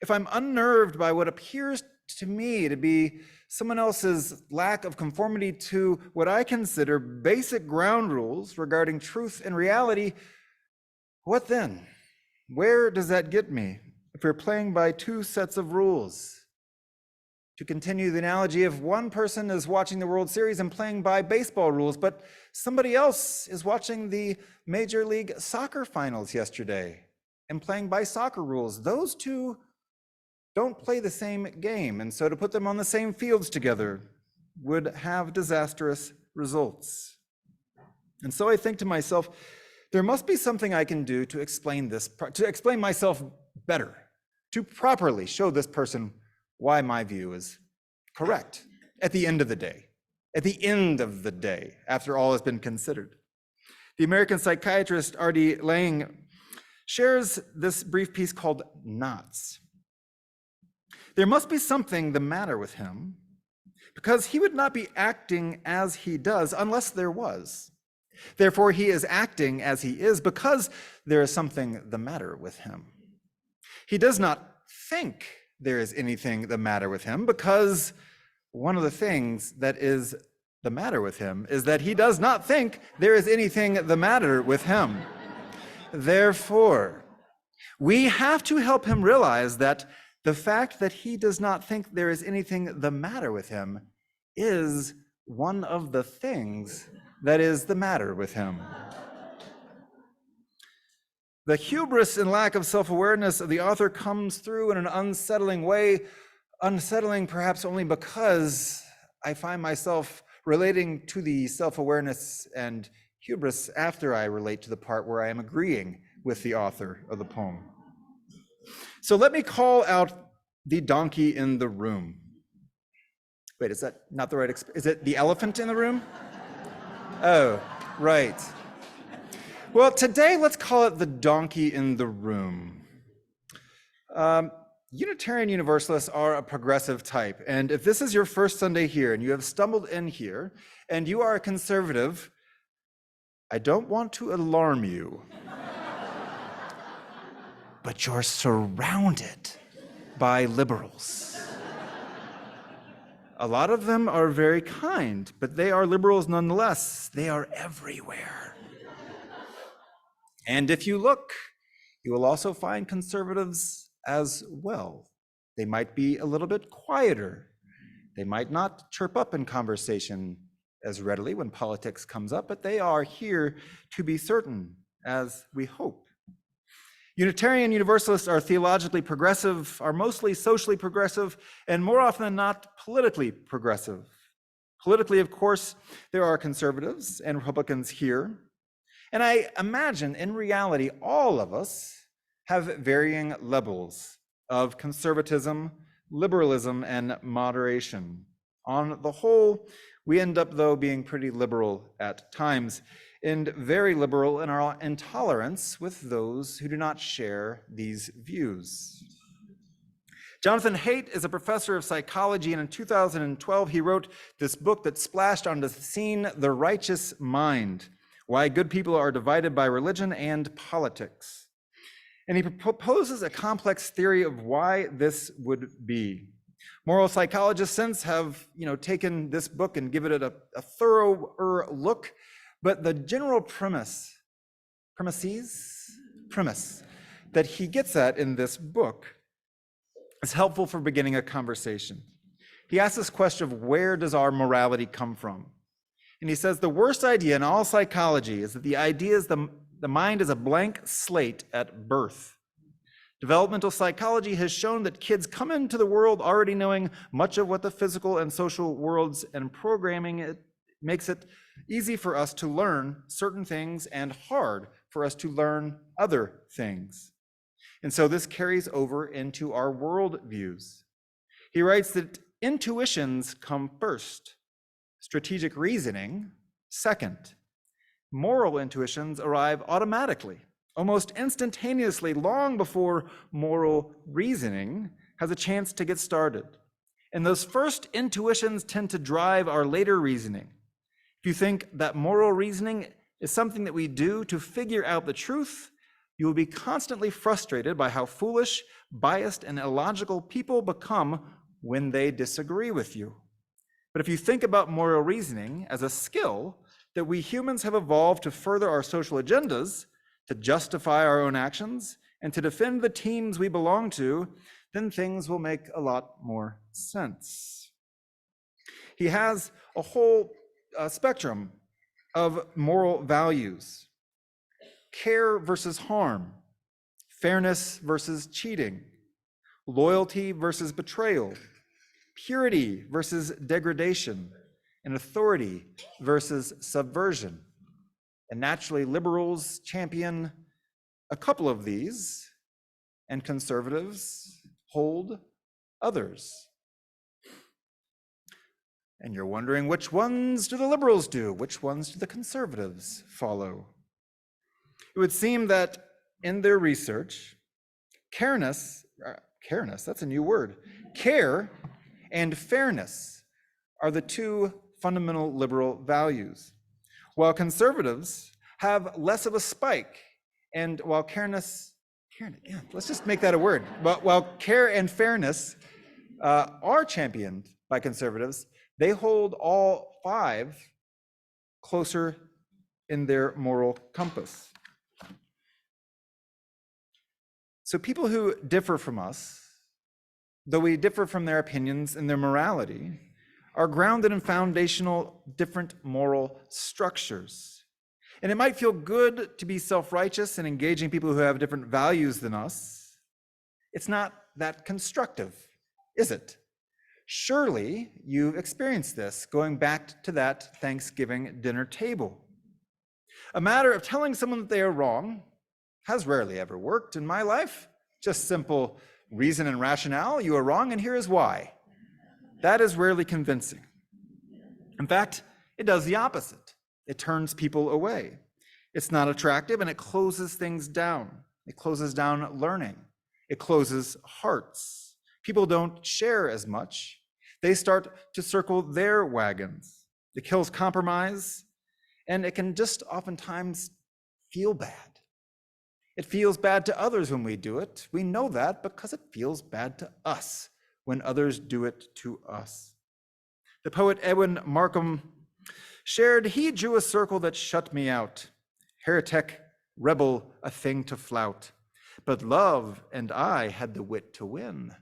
if I'm unnerved by what appears to me to be someone else's lack of conformity to what I consider basic ground rules regarding truth and reality, what then? Where does that get me if we're playing by two sets of rules? To continue the analogy, if one person is watching the World Series and playing by baseball rules, but somebody else is watching the Major League Soccer finals yesterday and playing by soccer rules, those two don't play the same game, and so to put them on the same fields together would have disastrous results. And so I think to myself, there must be something I can do to explain this, to explain myself better, to properly show this person why my view is correct at the end of the day. At the end of the day, after all has been considered. The American psychiatrist R.D. Laing shares this brief piece called Knots. There must be something the matter with him, because he would not be acting as he does unless there was. Therefore, he is acting as he is because there is something the matter with him. He does not think there is anything the matter with him because one of the things that is the matter with him is that he does not think there is anything the matter with him. Therefore, we have to help him realize that the fact that he does not think there is anything the matter with him is one of the things that is the matter with him. The hubris and lack of self-awareness of the author comes through in an unsettling way, unsettling perhaps only because I find myself relating to the self-awareness and hubris after I relate to the part where I am agreeing with the author of the poem. So let me call out the donkey in the room. Wait, is that not the right, is it the elephant in the room? Oh, right. Well, today let's call it the donkey in the room. Unitarian Universalists are a progressive type, and if this is your first Sunday here and you have stumbled in here and you are a conservative, I don't want to alarm you, but you're surrounded by liberals. A lot of them are very kind, but they are liberals nonetheless. They are everywhere. And if you look, you will also find conservatives as well. They might be a little bit quieter. They might not chirp up in conversation as readily when politics comes up, but they are here to be certain, as we hope. Unitarian Universalists are theologically progressive, are mostly socially progressive, and more often than not, politically progressive. Politically, of course, there are conservatives and Republicans here. And I imagine, in reality, all of us have varying levels of conservatism, liberalism, and moderation. On the whole, we end up, though, being pretty liberal at times, and very liberal in our intolerance with those who do not share these views. Jonathan Haidt is a professor of psychology, and in 2012, he wrote this book that splashed onto the scene, The Righteous Mind: Why Good People Are Divided by Religion and Politics. And he proposes a complex theory of why this would be. Moral psychologists since have, taken this book and given it a thorougher look, but the general premise that he gets at in this book is helpful for beginning a conversation. He asks this question of where does our morality come from? And he says the worst idea in all psychology is that the idea is the mind is a blank slate at birth. Developmental psychology has shown that kids come into the world already knowing much of what the physical and social worlds and programming it makes it easy for us to learn certain things and hard for us to learn other things. And so this carries over into our world views. He writes that intuitions come first, strategic reasoning second. Moral intuitions arrive automatically, almost instantaneously, long before moral reasoning has a chance to get started. And those first intuitions tend to drive our later reasoning. If you think that moral reasoning is something that we do to figure out the truth, you will be constantly frustrated by how foolish, biased, and illogical people become when they disagree with you. But if you think about moral reasoning as a skill that we humans have evolved to further our social agendas, to justify our own actions, and to defend the teams we belong to, then things will make a lot more sense. He has a whole spectrum of moral values: care versus harm, fairness versus cheating, loyalty versus betrayal, purity versus degradation, and authority versus subversion. And naturally, liberals champion a couple of these, and conservatives hold others. And you're wondering, which ones do the liberals do? Which ones do the conservatives follow? It would seem that in their research, careness, that's a new word, care and fairness are the two fundamental liberal values, while conservatives have less of a spike. And while let's just make that a word. But while care and fairness are championed by conservatives, they hold all five closer in their moral compass. So people who differ from us, though we differ from their opinions and their morality, are grounded in foundational different moral structures. And it might feel good to be self-righteous and engaging people who have different values than us. It's not that constructive, is it? Surely you've experienced this going back to that Thanksgiving dinner table. A matter of telling someone that they are wrong has rarely ever worked in my life. Just simple reason and rationale: you are wrong and here is why. That is rarely convincing. In fact, it does the opposite. It turns people away. It's not attractive and it closes things down. It closes down learning. It closes hearts. People don't share as much. They start to circle their wagons. It kills compromise, and it can just oftentimes feel bad. It feels bad to others when we do it. We know that because it feels bad to us when others do it to us. The poet Edwin Markham shared, "He drew a circle that shut me out. Heretic, rebel, a thing to flout. But love and I had the wit to win.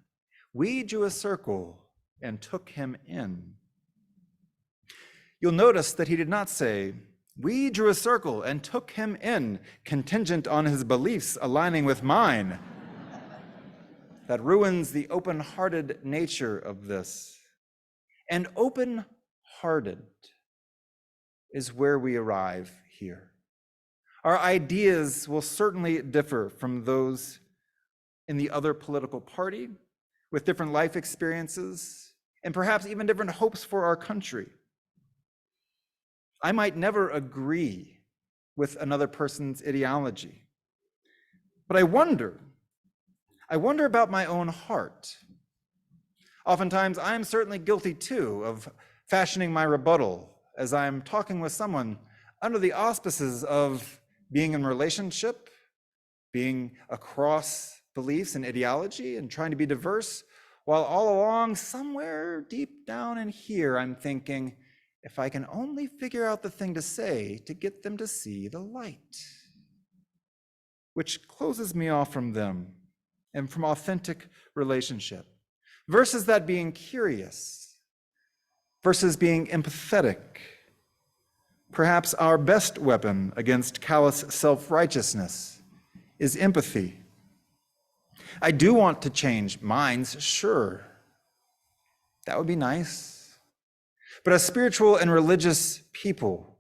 We drew a circle and took him in." You'll notice that he did not say, "We drew a circle and took him in, contingent on his beliefs aligning with mine." That ruins the open-hearted nature of this. And open-hearted is where we arrive here. Our ideas will certainly differ from those in the other political party, with different life experiences, and perhaps even different hopes for our country. I might never agree with another person's ideology, but I wonder about my own heart. Oftentimes, I'm certainly guilty too of fashioning my rebuttal as I'm talking with someone under the auspices of being in relationship, being across beliefs and ideology, and trying to be diverse, while all along, somewhere deep down in here, I'm thinking, if I can only figure out the thing to say to get them to see the light, which closes me off from them and from authentic relationship, versus that being curious, versus being empathetic. Perhaps our best weapon against callous self-righteousness is empathy. I do want to change minds, sure. That would be nice. But as spiritual and religious people,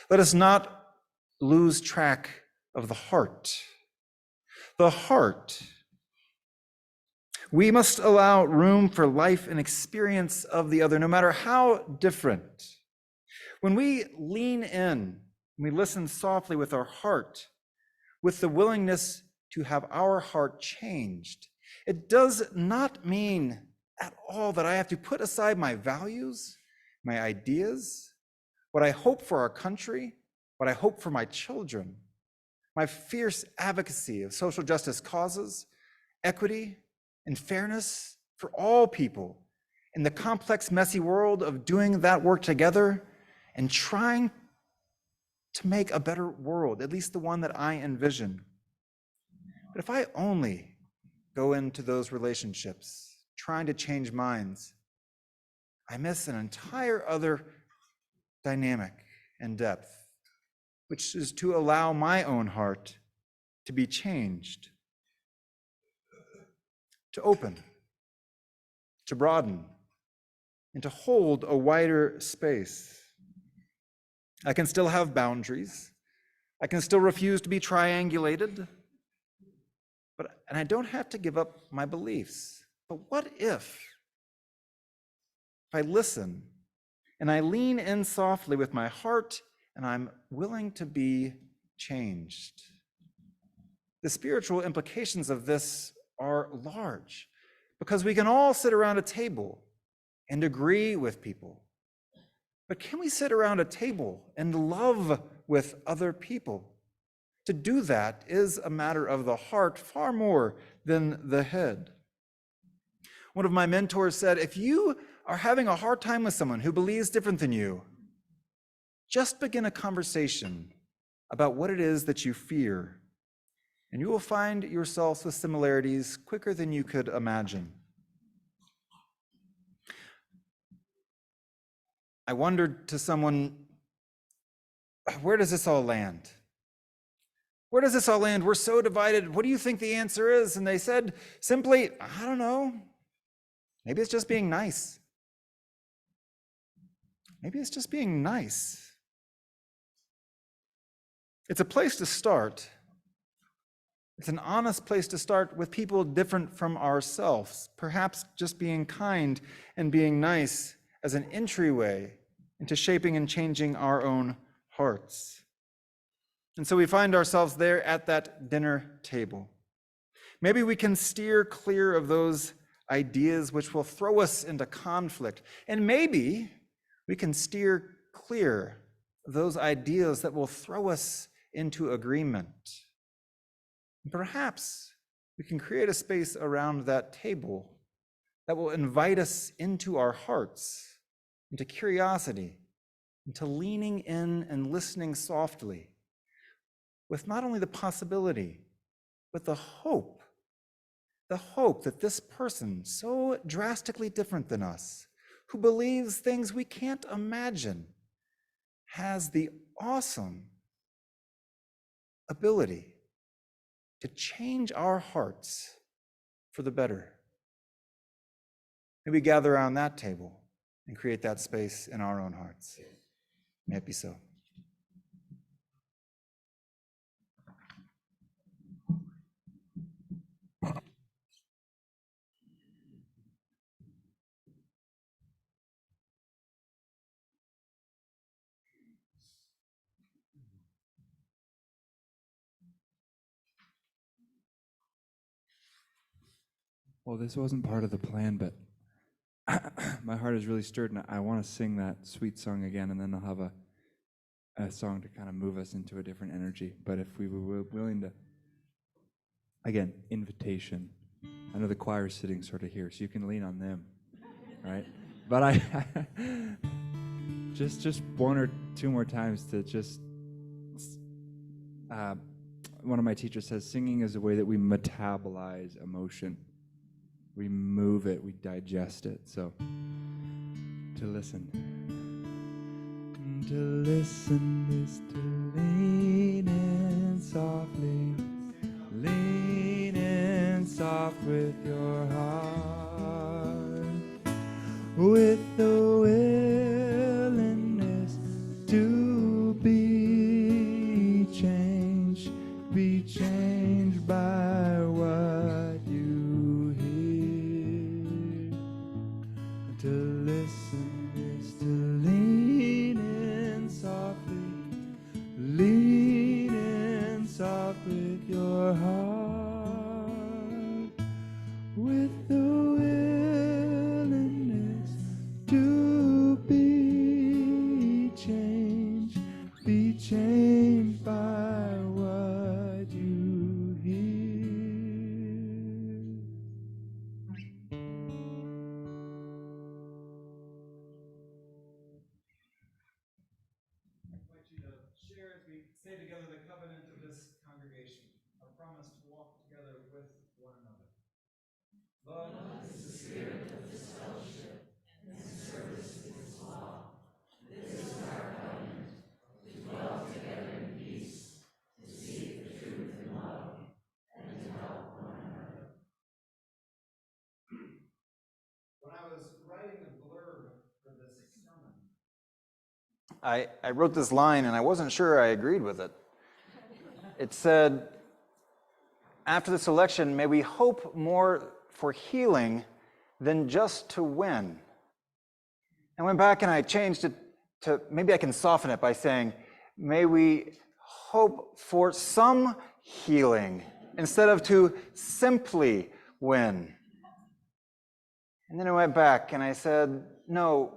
let us not lose track of the heart. The heart. We must allow room for life and experience of the other, no matter how different. When we lean in, we listen softly with our heart, with the willingness to have our heart changed, it does not mean at all that I have to put aside my values, my ideas, what I hope for our country, what I hope for my children, my fierce advocacy of social justice causes, equity, and fairness for all people in the complex, messy world of doing that work together and trying to make a better world, at least the one that I envision. But if I only go into those relationships trying to change minds, I miss an entire other dynamic and depth, which is to allow my own heart to be changed, to open, to broaden, and to hold a wider space. I can still have boundaries. I can still refuse to be triangulated. And I don't have to give up my beliefs. But what if I listen and I lean in softly with my heart and I'm willing to be changed? The spiritual implications of this are large because we can all sit around a table and agree with people. But can we sit around a table and love with other people? To do that is a matter of the heart far more than the head. One of my mentors said, if you are having a hard time with someone who believes different than you, just begin a conversation about what it is that you fear, and you will find yourselves with similarities quicker than you could imagine. I wondered to someone, where does this all land? Where does this all land? We're so divided. What do you think the answer is? And they said simply, I don't know. Maybe it's just being nice. Maybe it's just being nice. It's a place to start. It's an honest place to start with people different from ourselves. Perhaps just being kind and being nice as an entryway into shaping and changing our own hearts. And so we find ourselves there at that dinner table. Maybe we can steer clear of those ideas which will throw us into conflict. And maybe we can steer clear of those ideas that will throw us into agreement. Perhaps we can create a space around that table that will invite us into our hearts, into curiosity, into leaning in and listening softly, with not only the possibility, but the hope that this person, so drastically different than us, who believes things we can't imagine, has the awesome ability to change our hearts for the better. May we gather around that table and create that space in our own hearts. May it be so. Well, this wasn't part of the plan, but my heart is really stirred, and I want to sing that sweet song again, and then I'll have a song to kind of move us into a different energy. But if we were willing to, again, invitation. I know the choir is sitting sort of here, so you can lean on them, right? But I just one or two more times to just. One of my teachers says singing is a way that we metabolize emotion. We move it, we digest it. So to listen is to lean in softly, lean in soft with your heart, with the willingness to be changed by what you hear. To listen is to lean in softly, lean in soft with your heart, with the willingness to be changed by what you hear. I invite you to share as we say together the covenant of this congregation, a promise to walk together with one another. Love is the spirit of this fellowship, and service is its law. This is our covenant, to dwell together in peace, to seek the truth in love, and to help one another. When I was writing the blurb for this sermon, I wrote this line and I wasn't sure I agreed with it. It said, after this election, may we hope more for healing than just to win. I went back and I changed it to, maybe I can soften it by saying, may we hope for some healing instead of to simply win. And then I went back and I said, no,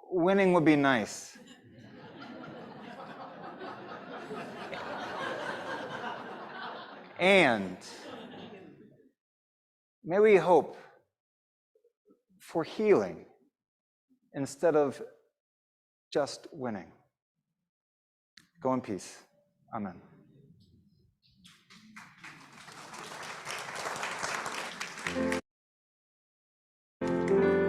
winning would be nice. And may we hope for healing instead of just winning. Go in peace. Amen.